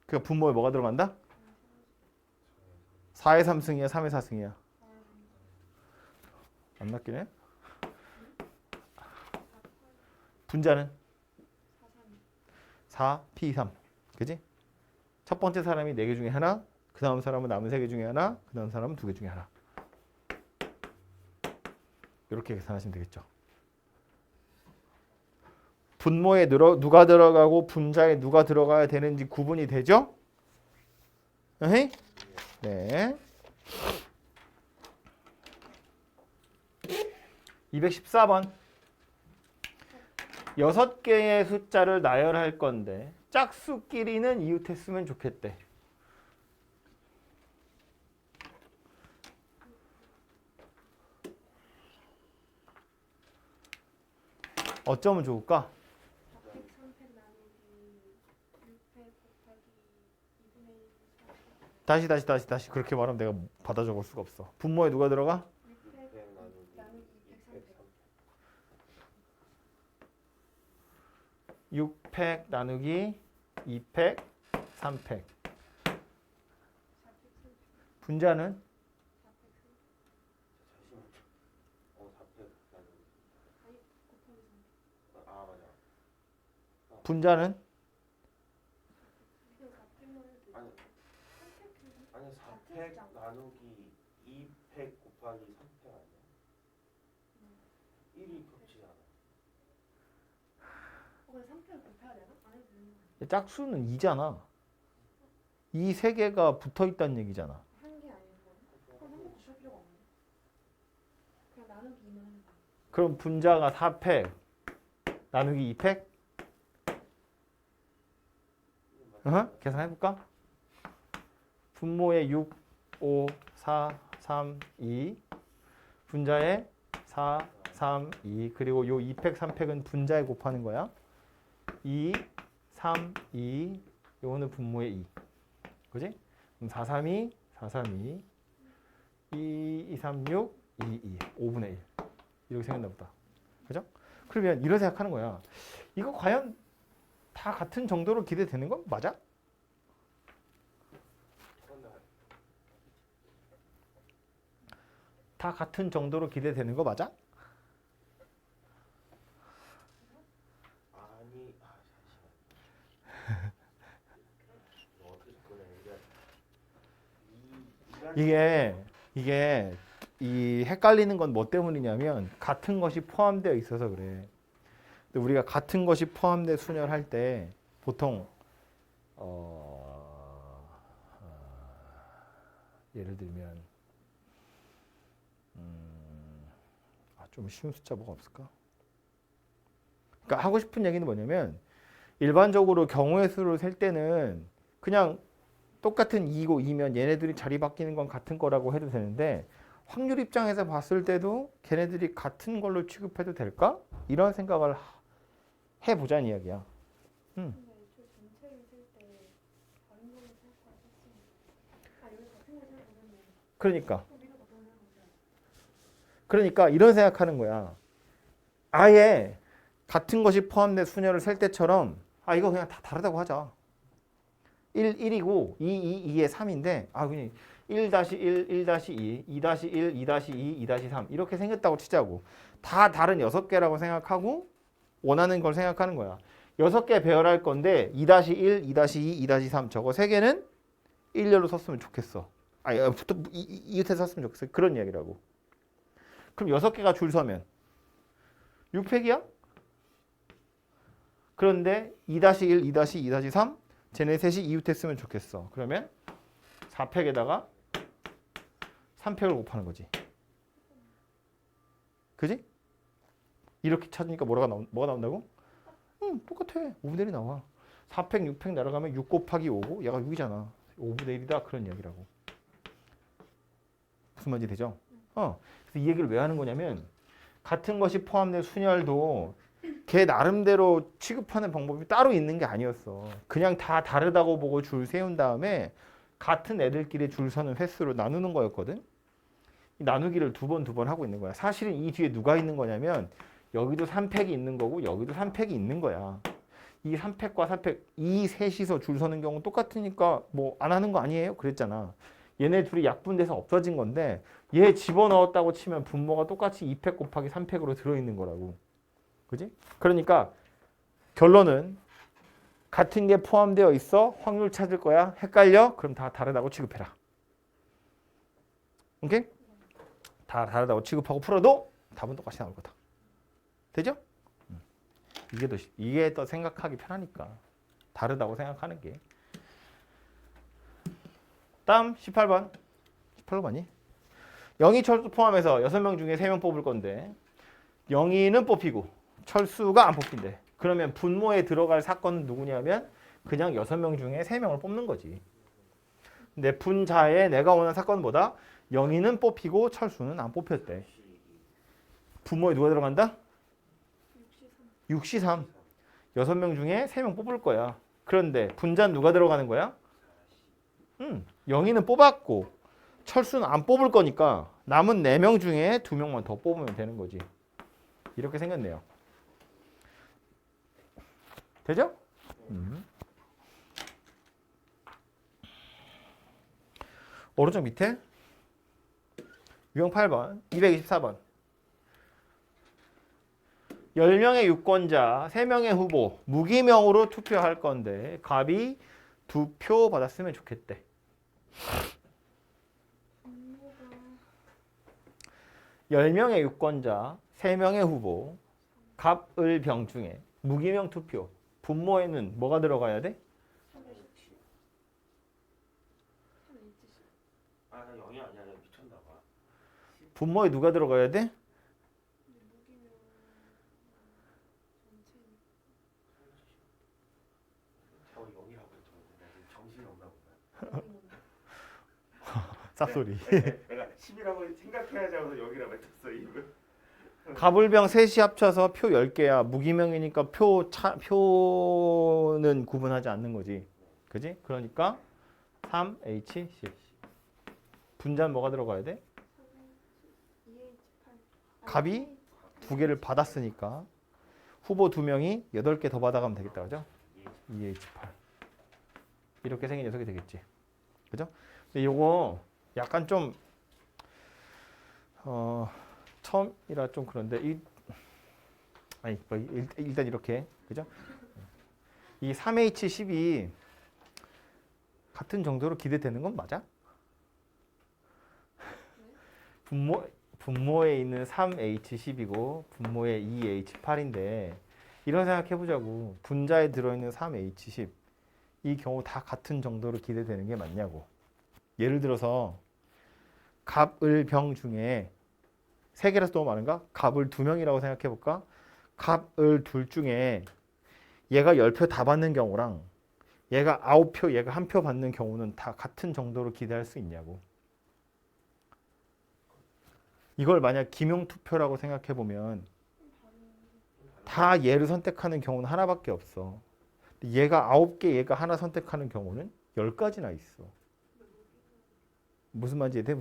그 분모에 뭐가 들어간다? 4의 3승이야, 3의 4승이야. 안 낚이네. 분자는 4, P3. 그지? 첫 번째 사람이 4개 중에 하나, 그 다음 사람은 남은 3개 중에 하나, 그 다음 사람은 2개 중에 하나. 이렇게 계산하시면 되겠죠. 분모에 누가 들어가고 분자에 누가 들어가야 되는지 구분이 되죠? 네. 214번. 6개의 숫자를 나열할 건데 짝수끼리는 이웃했으면 좋겠대. 어쩌면 좋을까? 다시 그렇게 말하면 내가 받아 적을 수가 없어. 분모에 누가 들어가? 6팩 나누기 2팩 3팩. 분자는 4팩 나누기. 맞아. 분자는 아니 4팩 나누기 2팩 곱하기 3팩 아니야? 1이 겹치잖아. 그럼 3팩을 곱해야 되나? 안 해도 되는 거 짝수는 2잖아. 이 세 개가 붙어 있다는 얘기잖아. 한개 아니고 그럼 3팩 곱할 필요가 없네. 그냥 나누기만 하는 거. 그럼 분자가 4팩 나누기 2팩? 계산해볼까? 분모에 6, 5, 4, 3, 2 분자에 4, 3, 2 그리고 요 2팩, 3팩은 분자에 곱하는 거야. 2, 3, 2 요거는 분모에 2 그지? 그럼 4, 3, 2, 4, 3, 2 2, 2, 3, 6, 2, 2 5분의 1 이렇게 생겼나 보다. 그죠? 그러면 이런 생각하는 거야. 이거 과연 다 같은 정도로 기대되는 건 맞아? 다 같은 정도로 기대되는 거 맞아? 이거 어떻게 접근해? 이게 이 헷갈리는 건 뭐 때문이냐면 같은 것이 포함되어 있어서 그래. 근데 우리가 같은 것이 포함된 순열할 때 보통 예를 들면 좀 쉬운 숫자 뭐가 없을까? 그러니까 하고 싶은 얘기는 뭐냐면 일반적으로 경우의 수를 셀 때는 그냥 똑같은 2고 2면 얘네들이 자리 바뀌는 건 같은 거라고 해도 되는데 확률 입장에서 봤을 때도 걔네들이 같은 걸로 취급해도 될까? 이런 생각을 해보자는 이야기야. 근데 애초에 전체를 쓸때 다른 걸로 쓸 거야 썼으니까. 여기 같은 걸 써야 되겠네. 그러니까 우리가 더 하는 거잖아. 그러니까 이런 생각하는 거야. 아예 같은 것이 포함된 수녀를 셀 때처럼 이거 그냥 다 다르다고 하자. 1이고 2에 3인데 그냥 1-1, 1-2, 2-1, 2-2, 2-3 이렇게 생겼다고 치자고. 다 다른 6개라고 생각하고 원하는 걸 생각하는 거야. 6개 배열할 건데 2-1, 2-2, 2-3 저거 3개는 일렬로 썼으면 좋겠어. 이웃에 썼으면 좋겠어. 그런 이야기라고. 그럼 6개가 줄 서면 6팩이야? 그런데 2-1, 2-2, 2-3 쟤네 셋이 이웃했으면 좋겠어. 그러면 4팩에다가 3팩을 곱하는 거지. 그지? 이렇게 찾으니까 뭐가 나온다고? 똑같아. 5분의 1이 나와. 4팩, 6팩 날아가면 6 곱하기 5고 얘가 6이잖아. 5분의 1이다. 그런 이야기라고. 무슨 말인지 되죠? 그래서 이 얘기를 왜 하는 거냐면 같은 것이 포함된 순열도 걔 나름대로 취급하는 방법이 따로 있는 게 아니었어. 그냥 다 다르다고 보고 줄 세운 다음에 같은 애들끼리 줄 서는 횟수로 나누는 거였거든. 이 나누기를 두 번 하고 있는 거야. 사실은 이 뒤에 누가 있는 거냐면 여기도 3팩이 있는 거고 여기도 3팩이 있는 거야. 이 3팩과 3팩 이 셋이서 줄 서는 경우 똑같으니까 뭐 안 하는 거 아니에요? 그랬잖아. 얘네 둘이 약분돼서 없어진 건데 얘 집어넣었다고 치면 분모가 똑같이 2팩 곱하기 3팩으로 들어있는 거라고. 그지? 그러니까 결론은 같은 게 포함되어 있어. 확률 찾을 거야. 헷갈려? 그럼 다 다르다고 취급해라. 오케이? 다 다르다고 취급하고 풀어도 답은 똑같이 나올 거다. 되죠? 이게 더 생각하기 편하니까. 다르다고 생각하는 게. 다음 18번. 18번 맞니? 영희 철수 포함해서 6명 중에 3명 뽑을 건데 영희는 뽑히고 철수가 안 뽑힌대. 그러면 분모에 들어갈 사건은 누구냐면 그냥 6명 중에 3명을 뽑는 거지. 근데 분자에 내가 원하는 사건은 뭐다? 영희는 뽑히고 철수는 안 뽑혔대. 분모에 누가 들어간다? 6시3. 6명 중에 3명 뽑을 거야. 그런데 분자는 누가 들어가는 거야? 영희는 뽑았고 철수는 안 뽑을 거니까 남은 4명 중에 2명만 더 뽑으면 되는 거지. 이렇게 생겼네요. 되죠? 오른쪽 밑에 유형 8번, 224번. 10명의 유권자, 3명의 후보, 무기명으로 투표할 건데 갑이 2표 받았으면 좋겠대. 10명의 유권자, 3명의 후보, 갑을 병 중에 무기명 투표. 분모에는 뭐가 들어가야 돼? 나 영이 아니야. 미쳤나 봐. 분모에 누가 들어가야 돼? 저 영이라고 했는데 나 지금 정신이 없나 보다. 쌉소리. 내가 10이라고 생각해야지 하면서 여기라고 했었어 이거. 갑을병 셋이 합쳐서 표 10개야. 무기명이니까 표는 구분하지 않는 거지. 그지? 그러니까 3H10. 분자는 뭐가 들어가야 돼? 갑이 2개를 받았으니까 후보 2명이 8개 더 받아가면 되겠다. 그죠? 2H8. 이렇게 생긴 녀석이 되겠지. 그죠? 근데 요거 약간 좀 처음이라 좀 그런데 일단 이렇게. 그죠? 이 3H10이 같은 정도로 기대되는 건 맞아? 분모에 있는 3H10이고 분모에 2H8인데 이런 생각해 보자고. 분자에 들어있는 3H10 이 경우 다 같은 정도로 기대되는 게 맞냐고. 예를 들어서 갑을 병 중에 세 개라서 너무 많은가? 갑을 2명이라고 생각해 볼까? 갑을 둘 중에 얘가 10표 다 받는 경우랑 얘가 9표, 얘가 1표 받는 경우는 다 같은 정도로 기대할 수 있냐고. 이걸 만약 기명투표라고 생각해 보면 다 얘를 선택하는 경우는 하나밖에 없어. 얘가 9개, 얘가 하나 선택하는 경우는 10가지나 있어. 무슨 말인지 이해돼?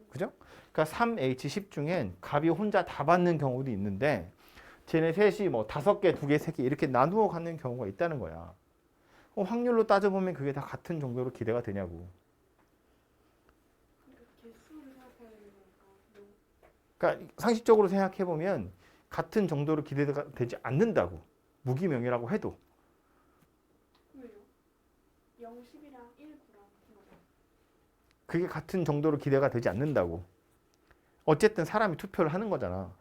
그죠? 그러니까 3H10 중엔 갑이 혼자 다 받는 경우도 있는데 쟤네 셋이 뭐 5개, 2개, 3개 이렇게 나누어 갖는 경우가 있다는 거야. 확률로 따져보면 그게 다 같은 정도로 기대가 되냐고. 개수를 생각해야 되는 거니까. 그러니까 상식적으로 생각해 보면 같은 정도로 기대가 되지 않는다고. 무기명이라고 해도. 왜요? 0, 10이랑 1, 9랑 같은 거죠. 그게 같은 정도로 기대가 되지 않는다고. 어쨌든 사람이 투표를 하는 거잖아.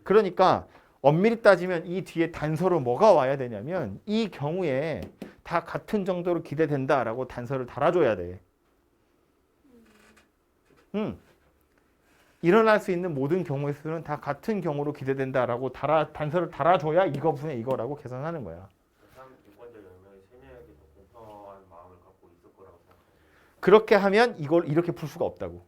그러니까 엄밀히 따지면 이 뒤에 단서로 뭐가 와야 되냐면 이 경우에 다 같은 정도로 기대된다라고 단서를 달아줘야 돼. 일어날 수 있는 모든 경우의 수는 다 같은 경우로 기대된다라고 단서를 달아줘야 이거 분의 이거라고 계산하는 거야. 유권자 10명이 3명에게 더 공평한 마음을 갖고 있을 거라고 생각합니다. 그렇게 하면 이걸 이렇게 풀 수가 없다고.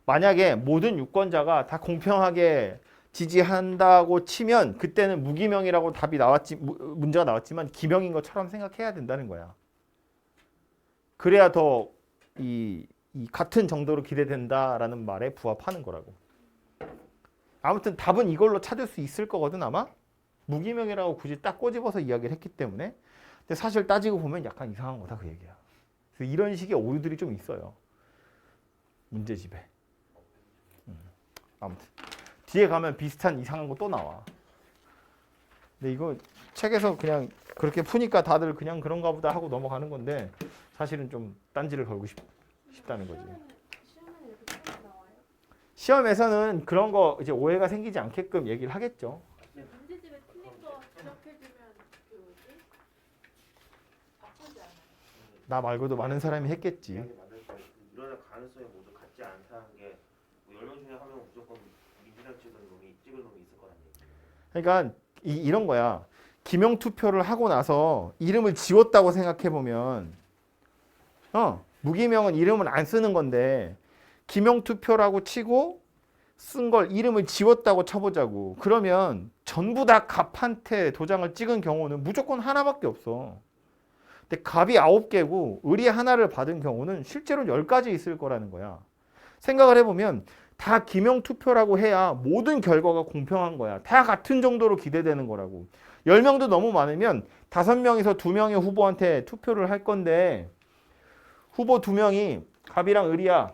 만약에 모든 유권자가 다 공평하게 지지한다고 치면 그때는 무기명이라고 답이 문제가 나왔지만 기명인 것처럼 생각해야 된다는 거야. 그래야 더 이 같은 정도로 기대된다라는 말에 부합하는 거라고. 아무튼 답은 이걸로 찾을 수 있을 거거든 아마. 무기명이라고 굳이 딱 꼬집어서 이야기를 했기 때문에. 근데 사실 따지고 보면 약간 이상한 거다 그 얘기야. 그래서 이런 식의 오류들이 좀 있어요. 문제집에. 아무튼 뒤에 가면 비슷한 이상한 거 또 나와. 근데 이거 책에서 그냥 그렇게 푸니까 다들 그냥 그런가 보다 하고 넘어가는 건데 사실은 좀 딴지를 걸고 싶다는 거지. 시험에는 이렇게 처음 나와요? 시험에서는 그런 거 이제 오해가 생기지 않게끔 얘기를 하겠죠. 문제집에 틀린 거 지적해주면 그 뭐지? 바꾸지 않아요. 나 말고도 많은 사람이 했겠지. 이야기 만들 때 일어날 가능성이 모두 같지 않다는 게 10명 중에 한 명은 무조건 민주당 찍을 놈이 있을 거란 얘기예요. 그러니까 이런 거야. 기명 투표를 하고 나서 이름을 지웠다고 생각해 보면 무기명은 이름을 안 쓰는 건데 기명 투표라고 치고 쓴 걸 이름을 지웠다고 쳐보자고. 그러면 전부 다 갑한테 도장을 찍은 경우는 무조건 하나밖에 없어. 근데 갑이 9개고 을이 하나를 받은 경우는 실제로 10가지 있을 거라는 거야. 생각을 해보면 다 기명 투표라고 해야 모든 결과가 공평한 거야. 다 같은 정도로 기대되는 거라고. 10명도 너무 많으면 5명에서 2명의 후보한테 투표를 할 건데 후보 2명이 갑이랑 을이야.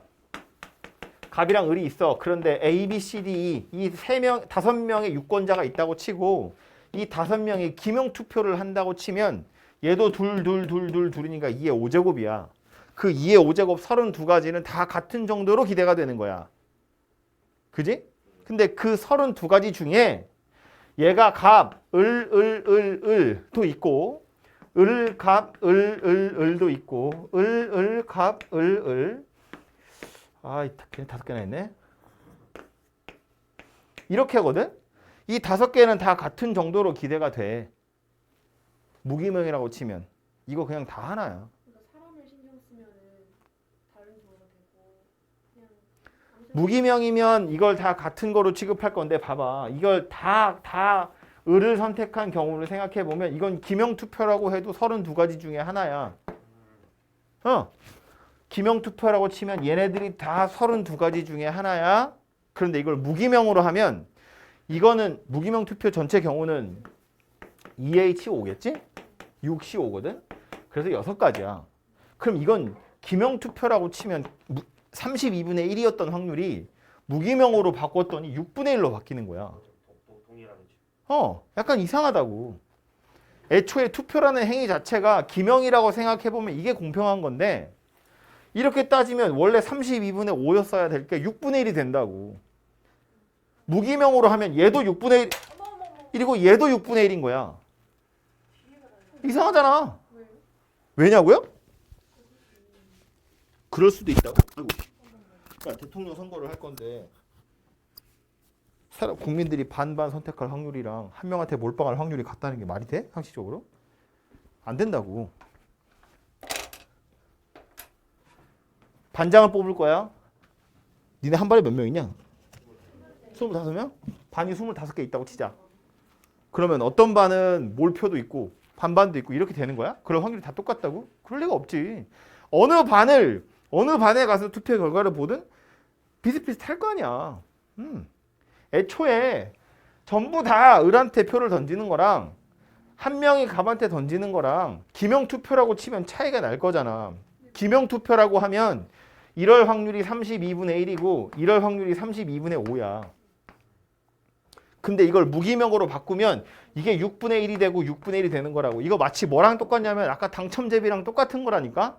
갑이랑 을이 있어. 그런데 A, B, C, D, E 이 5명의 유권자가 있다고 치고 이 5명이 기명 투표를 한다고 치면 얘도 둘이니까 2의 5제곱이야. 그 2의 5제곱 32가지는 다 같은 정도로 기대가 되는 거야. 그지? 근데 그 32가지 중에 얘가 갑, 을도 있고 갑, 을도 있고 갑, 아, 그냥 5개나 했네. 이렇게 하거든? 이 5개는 다 같은 정도로 기대가 돼. 무기명이라고 치면 이거 그냥 다 하나야. 그러니까 사람을 신경 쓰면은 다른 경우가 되고 그냥 아무튼 무기명이면 이걸 다 같은 거로 취급할 건데 봐봐. 이걸 다 을을 선택한 경우를 생각해 보면 이건 기명 투표라고 해도 32가지 중에 하나야. 기명 투표라고 치면 얘네들이 다 32가지 중에 하나야. 그런데 이걸 무기명으로 하면 이거는 무기명 투표 전체 경우는 2H5겠지? 6C5거든? 그래서 6가지야. 그럼 이건 기명 투표라고 치면 32분의 1이었던 확률이 무기명으로 바꿨더니 6분의 1로 바뀌는 거야. 동일하게 약간 이상하다고. 애초에 투표라는 행위 자체가 기명이라고 생각해보면 이게 공평한 건데 이렇게 따지면 원래 32분의 5였어야 될 게 6분의 1이 된다고. 무기명으로 하면 얘도 6분의 1이고 얘도 6분의 1인 거야. 이상하잖아. 왜요? 왜냐고요? 그럴 수도 있다고. 아이고. 그러니까 대통령 선거를 할 건데 국민들이 반반 선택할 확률이랑 한 명한테 몰빵할 확률이 같다는 게 말이 돼? 상식적으로? 안 된다고. 반장을 뽑을 거야. 니네 한 반에 몇 명이냐? 25명? 반이 25개 있다고 치자. 그러면 어떤 반은 몰표도 있고 반반도 있고 이렇게 되는 거야? 그럴 확률이 다 똑같다고? 그럴 리가 없지. 어느 반에 가서 투표 결과를 보든 비슷비슷할 거 아니야. 애초에 전부 다 을한테 표를 던지는 거랑 한 명이 갑한테 던지는 거랑 기명투표라고 치면 차이가 날 거잖아. 기명투표라고 하면 이럴 확률이 32분의 1이고 이럴 확률이 32분의 5야. 근데 이걸 무기명으로 바꾸면 이게 6분의 1이 되고 6분의 1이 되는 거라고. 이거 마치 뭐랑 똑같냐면 아까 당첨제비랑 똑같은 거라니까.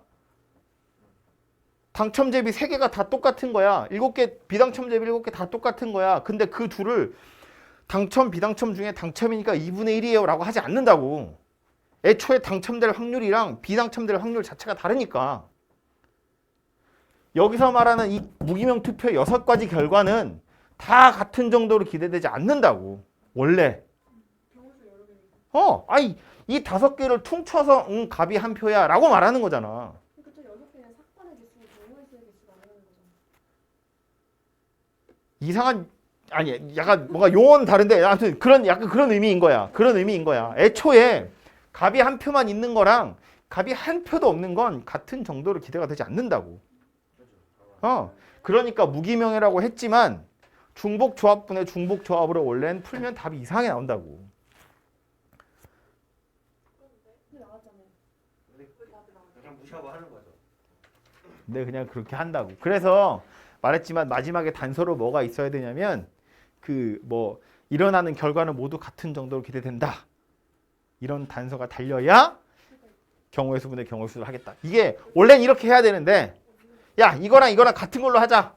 당첨제비 3개가 다 똑같은 거야. 7개 비당첨제비 7개 다 똑같은 거야. 근데 그 둘을 당첨 비당첨 중에 당첨이니까 2분의 1이에요 라고 하지 않는다고. 애초에 당첨될 확률이랑 비당첨될 확률 자체가 다르니까. 여기서 말하는 이 무기명 투표 6가지 결과는 다 같은 정도로 기대되지 않는다고. 원래. 경우수 여러 개니까. 아니 이 5개를 퉁쳐서 갑이 한 표야 라고 말하는 거잖아. 그러니까 저 6개는 사건의 개수고 경우의 수의 개수가 아니라는 거잖아. 이상한 아니 약간 뭔가 용어는 다른데 아무튼 약간 그런 의미인 거야. 그런 의미인 거야. 애초에 갑이 한 표만 있는 거랑 갑이 한 표도 없는 건 같은 정도로 기대가 되지 않는다고. 그러니까 무기명이라고 했지만 중복조합분의 중복조합으로 원래는 풀면 답이 이상하게 나온다고. 근데 나왔잖아요. 그냥 무시하고 하는 거죠. 근데 그냥 그렇게 한다고. 그래서 말했지만 마지막에 단서로 뭐가 있어야 되냐면 그 뭐 일어나는 결과는 모두 같은 정도로 기대된다. 이런 단서가 달려야 경우의 수분의 경우의 수를 하겠다. 이게 원래는 이렇게 해야 되는데 야 이거랑 같은 걸로 하자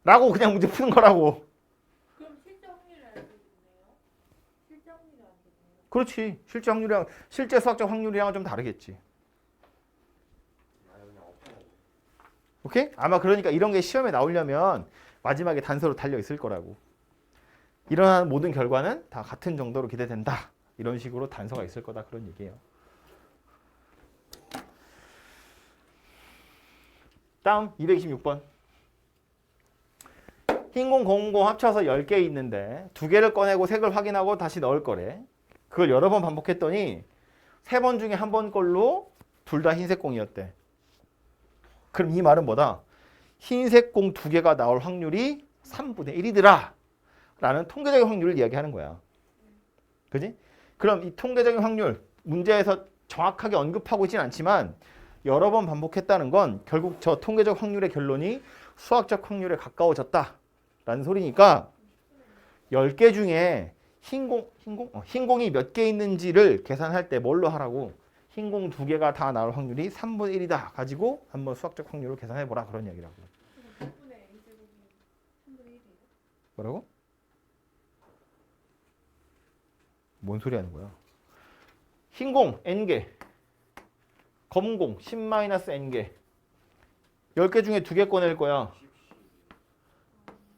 라고 그냥 문제 푸는 거라고. 그럼 실제 확률이 알겠네요. 실제 확률이 알겠네요. 그렇지. 실제 확률이랑 실제 수학적 확률이랑은 좀 다르겠지. 아니 그냥 없어요. 오케이? 아마 그러니까 이런 게 시험에 나오려면 마지막에 단서로 달려 있을 거라고. 일어나는 모든 결과는 다 같은 정도로 기대된다. 이런 식으로 단서가 있을 거다. 그런 얘기예요. 다음 226번. 흰공, 검공 합쳐서 10개 있는데 2개를 꺼내고 색을 확인하고 다시 넣을 거래. 그걸 여러 번 반복했더니 3번 중에 한 번 걸로 둘 다 흰색 공이었대. 그럼 이 말은 뭐다? 흰색 공 2개가 나올 확률이 3분의 1이더라 라는 통계적인 확률을 이야기하는 거야. 그지? 그럼 이 통계적인 확률 문제에서 정확하게 언급하고 있진 않지만 여러 번 반복했다는 건 결국 저 통계적 확률의 결론이 수학적 확률에 가까워졌다 라는 소리니까 10개 중에 흰공이 몇 개 있는지를 계산할 때 뭘로 하라고? 흰공 2개가 다 나올 확률이 3분의 1이다 가지고 한번 수학적 확률을 계산해보라 그런 얘기라고. 그래서 6분의 A 제곱이 3분의 1이에요. 뭐라고? 뭔 소리 하는 거야? 흰공 n개, 검은공 10-n개 10개 중에 2개 꺼낼 거야.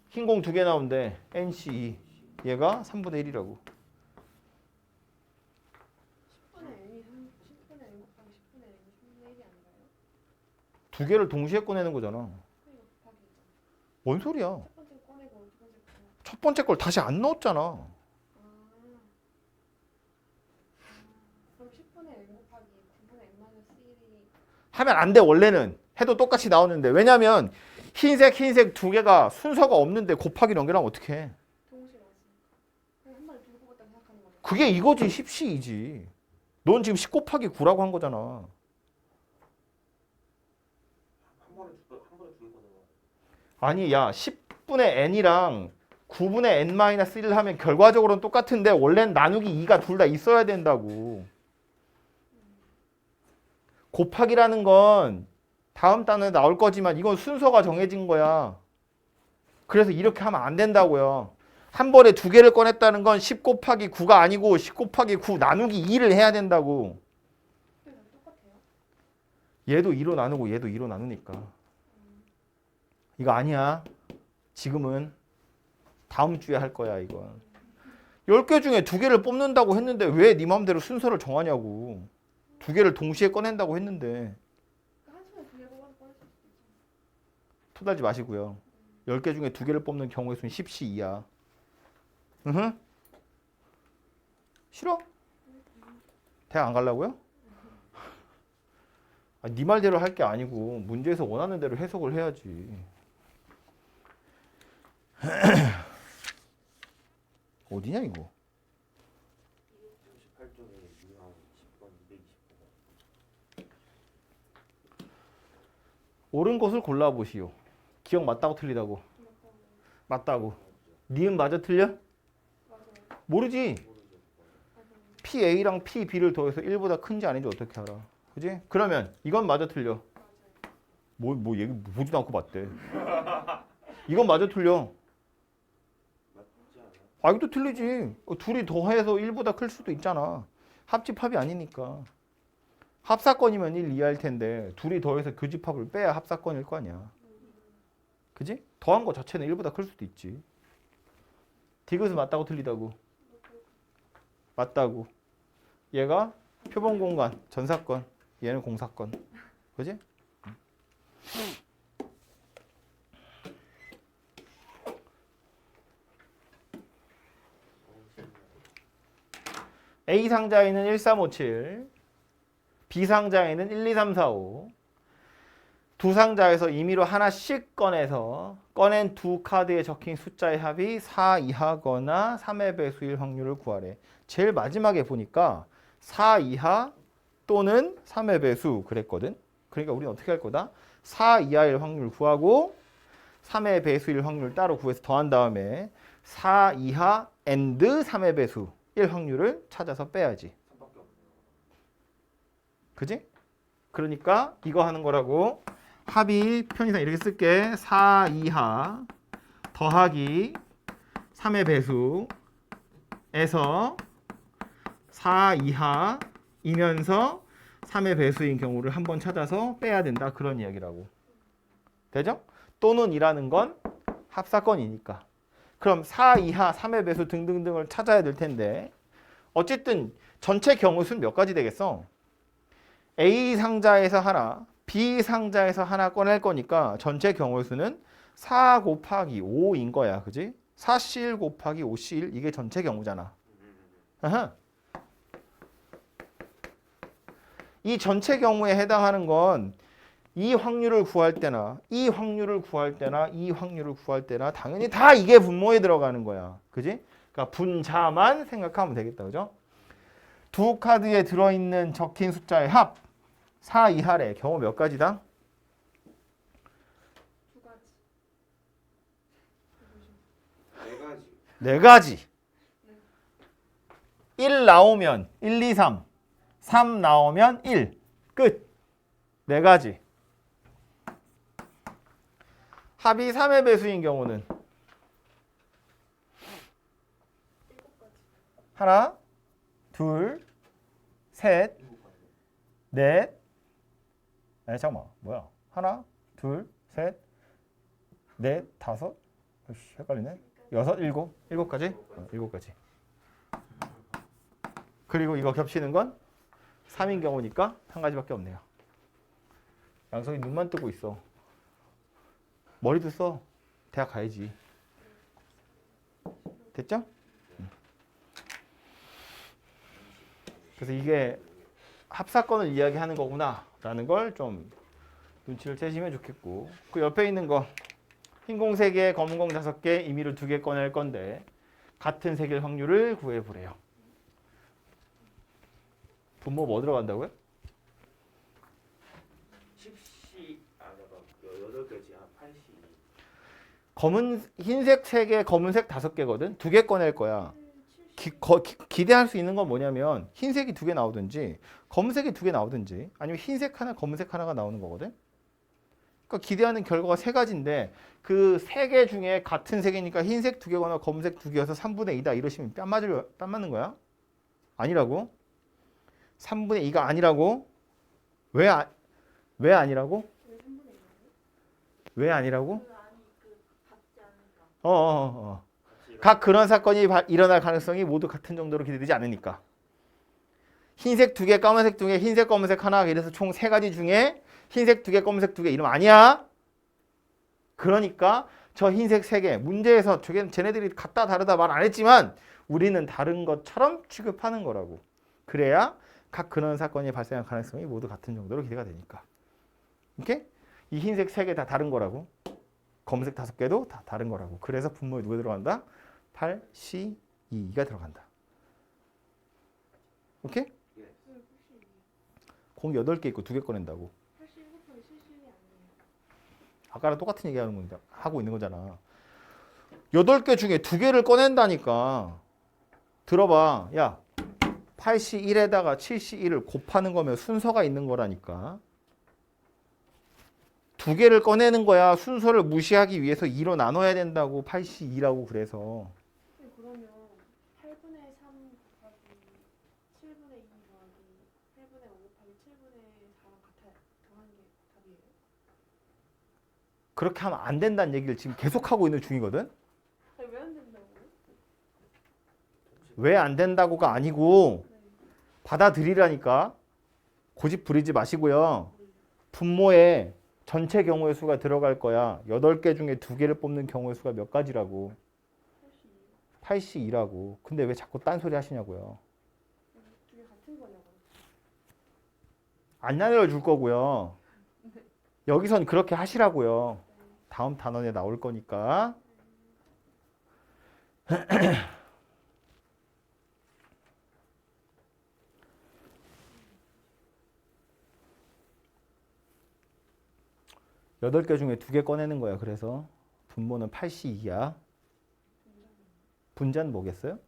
흰공 2개 나온대. NC2 얘가 3분의 1이라고. 10분의 N이 10분의 N 곱하기 10분의 N이 3분의 1이 아닌가요? 2개를 동시에 꺼내는 거잖아. 그러니까 곱하기 있잖아. 뭔 소리야? 첫 번째 꺼내고 두 번째 꺼내고. 첫 번째 걸 다시 안 넣었잖아. 그럼 10분의 N 곱하기 9분의 N-1이 하면 안 돼 원래는. 해도 똑같이 나오는데. 왜냐면 흰색 2개가 순서가 없는데 곱하기 연결하면 어떻게 해? 동시에 왔으니까. 그냥 한 마리 두고 뽑았다고 생각하는 거죠. 그게 이거지 10C이지. 넌 지금 10 곱하기 9라고 한 거잖아. 한 번에 두개 꺼내고. 아니 야 10분의 n이랑 9분의 n-1을 하면 결과적으로는 똑같은데 원래는 나누기 2가 둘 다 있어야 된다고. 곱하기라는 건 다음 단어에 나올 거지만 이건 순서가 정해진 거야. 그래서 이렇게 하면 안 된다고요. 한 번에 두 개를 꺼냈다는 건 10 곱하기 9가 아니고 10 곱하기 9 나누기 2를 해야 된다고. 그냥 똑같아요. 얘도 2로 나누고 얘도 2로 나누니까. 이거 아니야. 지금은 다음 주에 할 거야 이건. 10개 중에 두 개를 뽑는다고 했는데 왜 네 맘대로 순서를 정하냐고. 두 개를 동시에 꺼낸다고 했는데. 한 손에 두개 뽑아서 꺼낼 수 있죠. 토달지 마시고요. 10개 중에 두 개를 뽑는 경우의 수는 10시 2야. 으흠. 싫어? 대학 안 가려고요? 아, 네 말대로 할 게 아니고 문제에서 원하는 대로 해석을 해야지. 어디냐 이거? 38쪽에 유형 10번 220번. 옳은 것을 골라보시오. 기억 맞다고 틀리다고? 맞다고. 니은 맞아 틀려? 맞아요. 모르지. 맞아요. PA랑 PB를 더해서 1보다 큰지 아닌지 어떻게 알아? 그지? 그러면 이건 맞아 틀려. 뭐 얘기 보지도 않고 맞대. 이건 맞아 틀려. 맞지 않아요? 아 이것도 틀리지. 둘이 더해서 1보다 클 수도 있잖아. 합집합이 아니니까. 합사건이면 1 이하일 텐데 둘이 더해서 교집합을 빼야 합사건일 거 아니야. 그지? 더한 거 자체는 1보다 클 수도 있지. 디귿은 맞다고 틀리다고? 맞다고. 얘가 표본 공간, 전사건. 얘는 공사건. 그지? A 상자에는 1357, B 상자에는 12345. 두 상자에서 임의로 하나씩 꺼낸 두 카드에 적힌 숫자의 합이 4 이하거나 3의 배수일 확률을 구하래. 제일 마지막에 보니까 4 이하 또는 3의 배수 그랬거든. 그러니까 우리는 어떻게 할 거다? 4 이하일 확률 구하고 3의 배수일 확률 따로 구해서 더한 다음에 4 이하 and 3의 배수 1 확률을 찾아서 빼야지. 3밖에 없네요. 그지? 그러니까 이거 하는 거라고. 합이 편의상 이렇게 쓸게. 4 이하 더하기 3의 배수에서 4 이하이면서 3의 배수인 경우를 한번 찾아서 빼야 된다. 그런 이야기라고. 되죠? 또는 이라는 건 합사건이니까. 그럼 4 이하, 3의 배수 등등등을 찾아야 될 텐데 어쨌든 전체 경우 수는 몇 가지 되겠어? A 상자에서 하나, B 상자에서 하나 꺼낼 거니까 전체 경우의 수는 4 곱하기 5인 거야. 그지? 4C1 곱하기 5C1 이게 전체 경우잖아. 아하. 이 전체 경우에 해당하는 건 이 확률을 구할 때나 이 확률을 구할 때나 이 확률을 구할 때나 당연히 다 이게 분모에 들어가는 거야. 그지? 그러니까 분자만 생각하면 되겠다. 그죠? 두 카드에 들어있는 적힌 숫자의 합 4 이하래. 경우 몇 가지다? 두 가지. 4가지. 네 가지. 1 나오면 1, 2, 3. 3 나오면 1. 끝. 네 가지. 합이 3의 배수인 경우는 하나, 둘, 셋, 넷. 아니 잠깐만. 뭐야? 하나, 둘, 셋, 넷, 다섯. 어이씨, 헷갈리네. 여섯, 일곱. 7가지? 7가지. 그리고 이거 겹치는 건 3인 경우니까 한 가지밖에 없네요. 양석이 눈만 뜨고 있어. 머리도 써. 대학 가야지. 됐죠? 그래서 이게 합사건을 이야기하는 거구나 라는 걸 좀 눈치를 채시면 좋겠고, 그 옆에 있는 거 흰 공 3개, 검은 공 5개, 임의로 2개 꺼낼 건데 같은 색일 확률을 구해보래요. 분모 뭐 들어간다고요? 10C 아 잠깐 8개지. 8C. 흰색 3개, 검은색 5개거든. 2개 꺼낼 거야. 기대할 수 있는 건 뭐냐면 흰색이 2개 나오든지 검은색이 2개 나오든지 아니면 흰색 하나, 검은색 하나가 나오는 거거든. 그러니까 기대하는 결과가 3가지인데 그 3개 중에 같은 색이니까 흰색 2개거나 검은색 2개여서 3분의 2다 이러시면 뺨 맞는 거야? 아니라고? 3분의 2가 아니라고? 왜 아니라고? 왜 아니라고? 그 아니 그 같지 않으니까. 각 그런 사건이 일어날 가능성이 모두 같은 정도로 기대되지 않으니까. 흰색 2개, 까만색 2개, 흰색, 검은색 하나 이래서 총 3가지 중에 흰색 2개, 검은색 2개 이러면 아니야. 그러니까 저 흰색 3개 문제에서 쟤네들이 같다 다르다 말 안 했지만 우리는 다른 것처럼 취급하는 거라고. 그래야 각 그런 사건이 발생할 가능성이 모두 같은 정도로 기대가 되니까. 오케이? 이 흰색 3개 다 다른 거라고. 검은색 5개도 다 다른 거라고. 그래서 분모에 누가 들어간다? 8, C, 2가 들어간다. 오케이? 공이 8개 있고 2개 꺼낸다고. 아까랑 똑같은 얘기 하고 있는 거잖아. 8개 중에 2개를 꺼낸다니까. 들어봐. 야, 8C1에다가 7C1을 곱하는 거면 순서가 있는 거라니까. 2개를 꺼내는 거야. 순서를 무시하기 위해서 2로 나눠야 된다고. 8C2라고 그래서. 그러면 8분의 3 곱하기 7분의 2 더하기 8분의 5 곱하기 7분의 4랑 같아요. 더하는 게 답이에요? 그렇게 하면 안 된다는 얘기를 지금 계속 하고 있는 중이거든. 아니 왜 안 된다고요? 왜 안 된다고가 아니고 네. 받아들이라니까. 고집 부리지 마시고요. 분모에 전체 경우의 수가 들어갈 거야. 8개 중에 2개를 뽑는 경우의 수가 몇 가지라고? 8C2라고. 근데 왜 자꾸 딴소리 하시냐고요. 두개 같은 거냐고요. 안 나눠줄 거고요. 여기선 그렇게 하시라고요. 다음 단원에 나올 거니까. 여덟 개 중에 2개 꺼내는 거야. 그래서 분모는 8C2야. 분자는 뭐겠어요?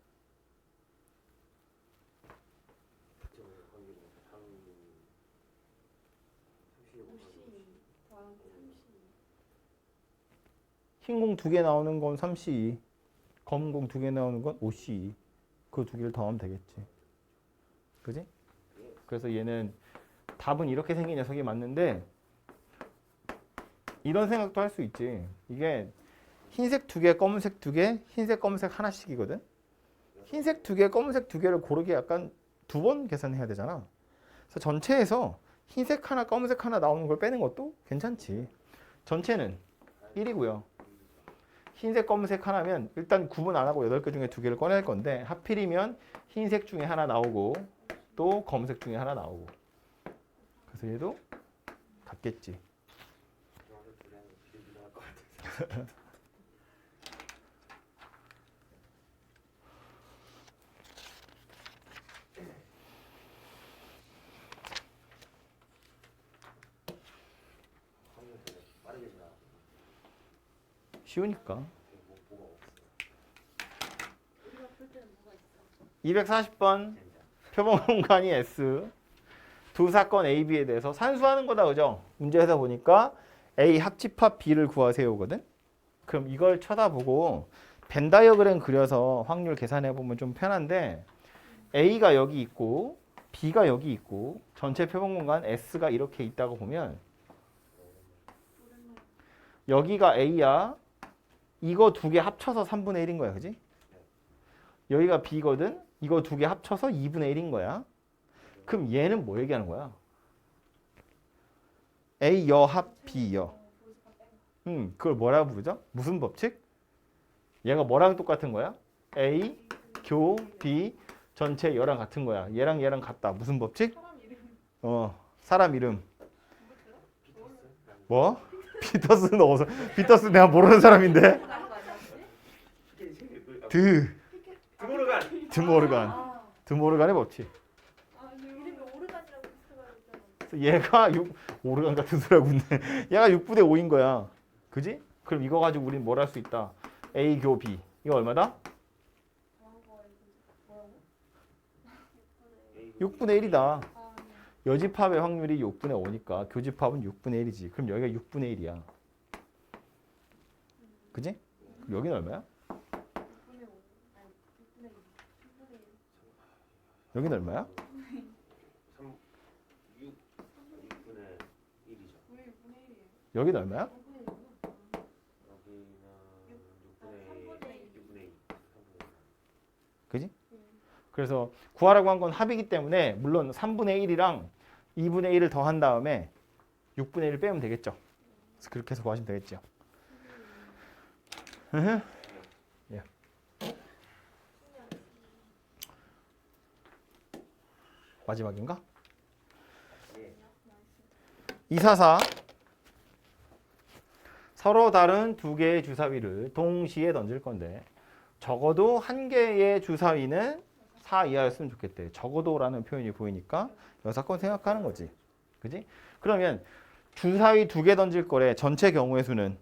흰 공 2개 나오는 건 3C2. 검은 공 2개 나오는 건 5C2. 그 2개를 더하면 되겠지. 그지? 그래서 얘는 답은 이렇게 생긴 녀석이 맞는데 이런 생각도 할 수 있지. 이게 흰색 2개, 검은색 2개, 흰색, 검은색 하나씩이거든. 흰색 2개, 검은색 2개를 고르게 약간 2번 계산해야 되잖아. 그래서 전체에서 흰색 하나, 검은색 하나 나오는 걸 빼는 것도 괜찮지. 전체는 1이고요. 흰색, 검은색 하나면 일단 구분 안 하고 8개 중에 2개를 꺼낼 건데 하필이면 흰색 중에 하나 나오고 또 검은색 중에 하나 나오고. 그래서 얘도 같겠지. 쉬우니까. 240번 표본 공간이 S. 두 사건 A, B에 대해서 산수하는 거다, 그죠? 문제에서 보니까 A 합집합 B를 구하세요거든. 그럼 이걸 쳐다보고 벤 다이어그램 그려서 확률 계산해 보면 좀 편한데 A가 여기 있고 B가 여기 있고 전체 표본 공간 S가 이렇게 있다고 보면 여기가 A야. 이거 2개 합쳐서 3분의 1인 거야, 그지? 여기가 B거든. 이거 2개 합쳐서 2분의 1인 거야. 그럼 얘는 뭐 얘기하는 거야? A 여합 B 여. 그걸 뭐라고 부르죠? 무슨 법칙? 얘가 뭐랑 똑같은 거야? A 교 B 전체 여랑 같은 거야. 얘랑 얘랑 같다. 무슨 법칙? 사람 이름. 뭐? 피터스는 어디서? 피터스 내가 모르는 사람인데. 드모르간의 법칙. 이름이 오르간이라고 했어가지고. 얘가 오르간 같은 소리하고 있네. 얘가 6분의 5인 거야. 그지? 그럼 이거 가지고 우리는 뭘 할 수 있다? A 교 B. 이거 얼마다? 더한 거에 뭐라고? 6분의 1이다. 아, 네. 여집합의 확률이 6분의 5니까 교집합은 6분의 1이지. 그럼 여기가 6분의 1이야. 그지? 그럼 여기는 얼마야? 6분의 5. 아니, 6분의 2. 10분의 1. 여기는 얼마야? 6분의 1이죠. 왜 6분의 1이에요? 여기는 얼마야? 6분의 1이구나. 여기는 6분의 2. 그지? 그래서 구하라고 한 건 합이기 때문에 물론 3분의 1이랑 2분의 1을 더한 다음에 6분의 1을 빼면 되겠죠. 그래서 그렇게 해서 구하시면 되겠죠. 예. 마지막인가? 244 서로 다른 두 개의 주사위를 동시에 던질 건데 적어도 한 개의 주사위는 4 이하였으면 좋겠대. 적어도라는 표현이 보이니까 여사건 생각하는 거지. 그지? 그러면 주사위 2개 던질 거래. 전체 경우의 수는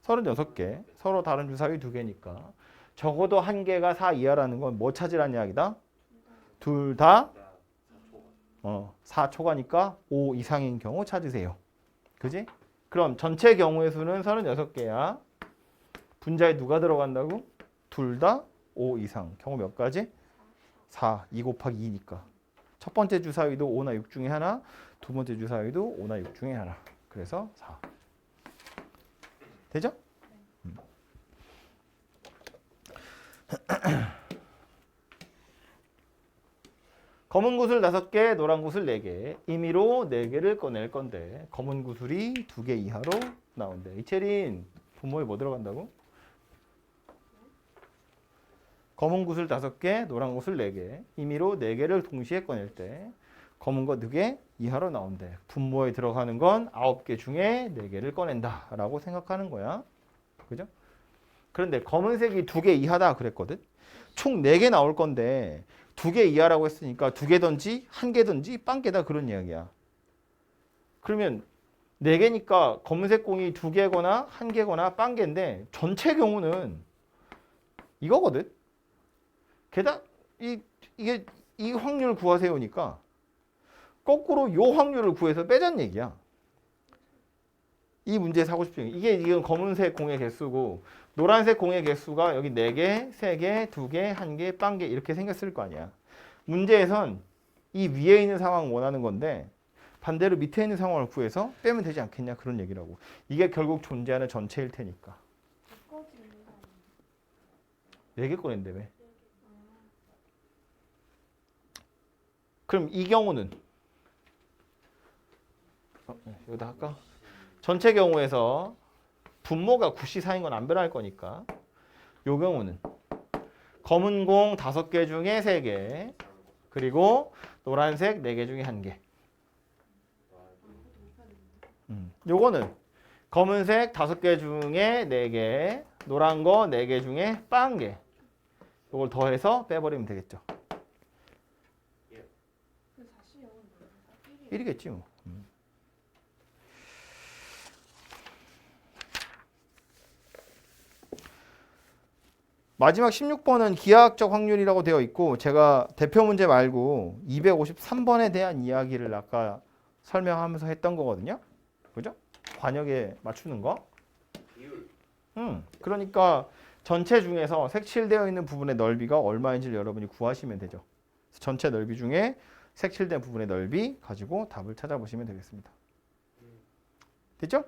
36개. 서로 다른 주사위 2개니까 적어도 한 개가 4 이하라는 건 뭐 찾으라는 이야기다? 둘 다 4 초과니까 5 이상인 경우 찾으세요. 그지? 그럼 전체 경우의 수는 36개야. 분자에 누가 들어간다고? 둘 다 5 이상. 경우 몇 가지? 4. 2 곱하기 2니까. 첫 번째 주사위도 5나 6 중에 하나, 두 번째 주사위도 5나 6 중에 하나. 그래서 4. 되죠? 검은 구슬 5개, 노란 구슬 4개. 임의로 4개를 꺼낼 건데 검은 구슬이 2개 이하로 나온대. 이채린 분모에 뭐 들어간다고? 검은 구슬 5개, 노란 구슬 4개. 임의로 4개를 동시에 꺼낼 때 검은 거 2개 이하로 나온대. 분모에 들어가는 건 9개 중에 4개를 꺼낸다 라고 생각하는 거야. 그죠? 그런데 검은색이 2개 이하다 그랬거든. 총 4개 나올 건데 2개 이하라고 했으니까 2개든지 1개든지 빵개다 그런 이야기야. 그러면 4개니까 검은색 공이 2개거나 1개거나 빵개인데 전체 경우는 이거거든. 게다가 이게 이 확률 구하세요니까 거꾸로 요 확률을 구해서 빼자는 얘기야. 이 문제에서 하고 싶은 게 이게 지금 검은색 공의 개수고 노란색 공의 개수가 여기 4개, 3개, 2개, 1개, 빵개 이렇게 생겼을 거 아니야. 문제에선 이 위에 있는 상황 원하는 건데 반대로 밑에 있는 상황을 구해서 빼면 되지 않겠냐 그런 얘기라고. 이게 결국 존재하는 전체일 테니까. 바꿔지는 거 아니에요? 4개 꺼낸대 왜? 그럼 이 경우는 여기다 할까? 전체 경우에서 분모가 9C4인 건 안 변할 거니까 요 경우는 검은 공 5개 중에 3개 그리고 노란색 4개 중에 1개. 요거는 검은색 5개 중에 4개, 노란 거 4개 중에 빵개. 요걸 더해서 빼버리면 되겠죠. 그 4C 0은 뭐예요? 1이겠지 뭐. 마지막 16번은 기하학적 확률이라고 되어 있고 제가 대표 문제 말고 253번에 대한 이야기를 아까 설명하면서 했던 거거든요. 그죠? 관역에 맞추는 거. 비율. 그러니까 전체 중에서 색칠되어 있는 부분의 넓이가 얼마인지를 여러분이 구하시면 되죠. 전체 넓이 중에 색칠된 부분의 넓이 가지고 답을 찾아보시면 되겠습니다. 됐죠?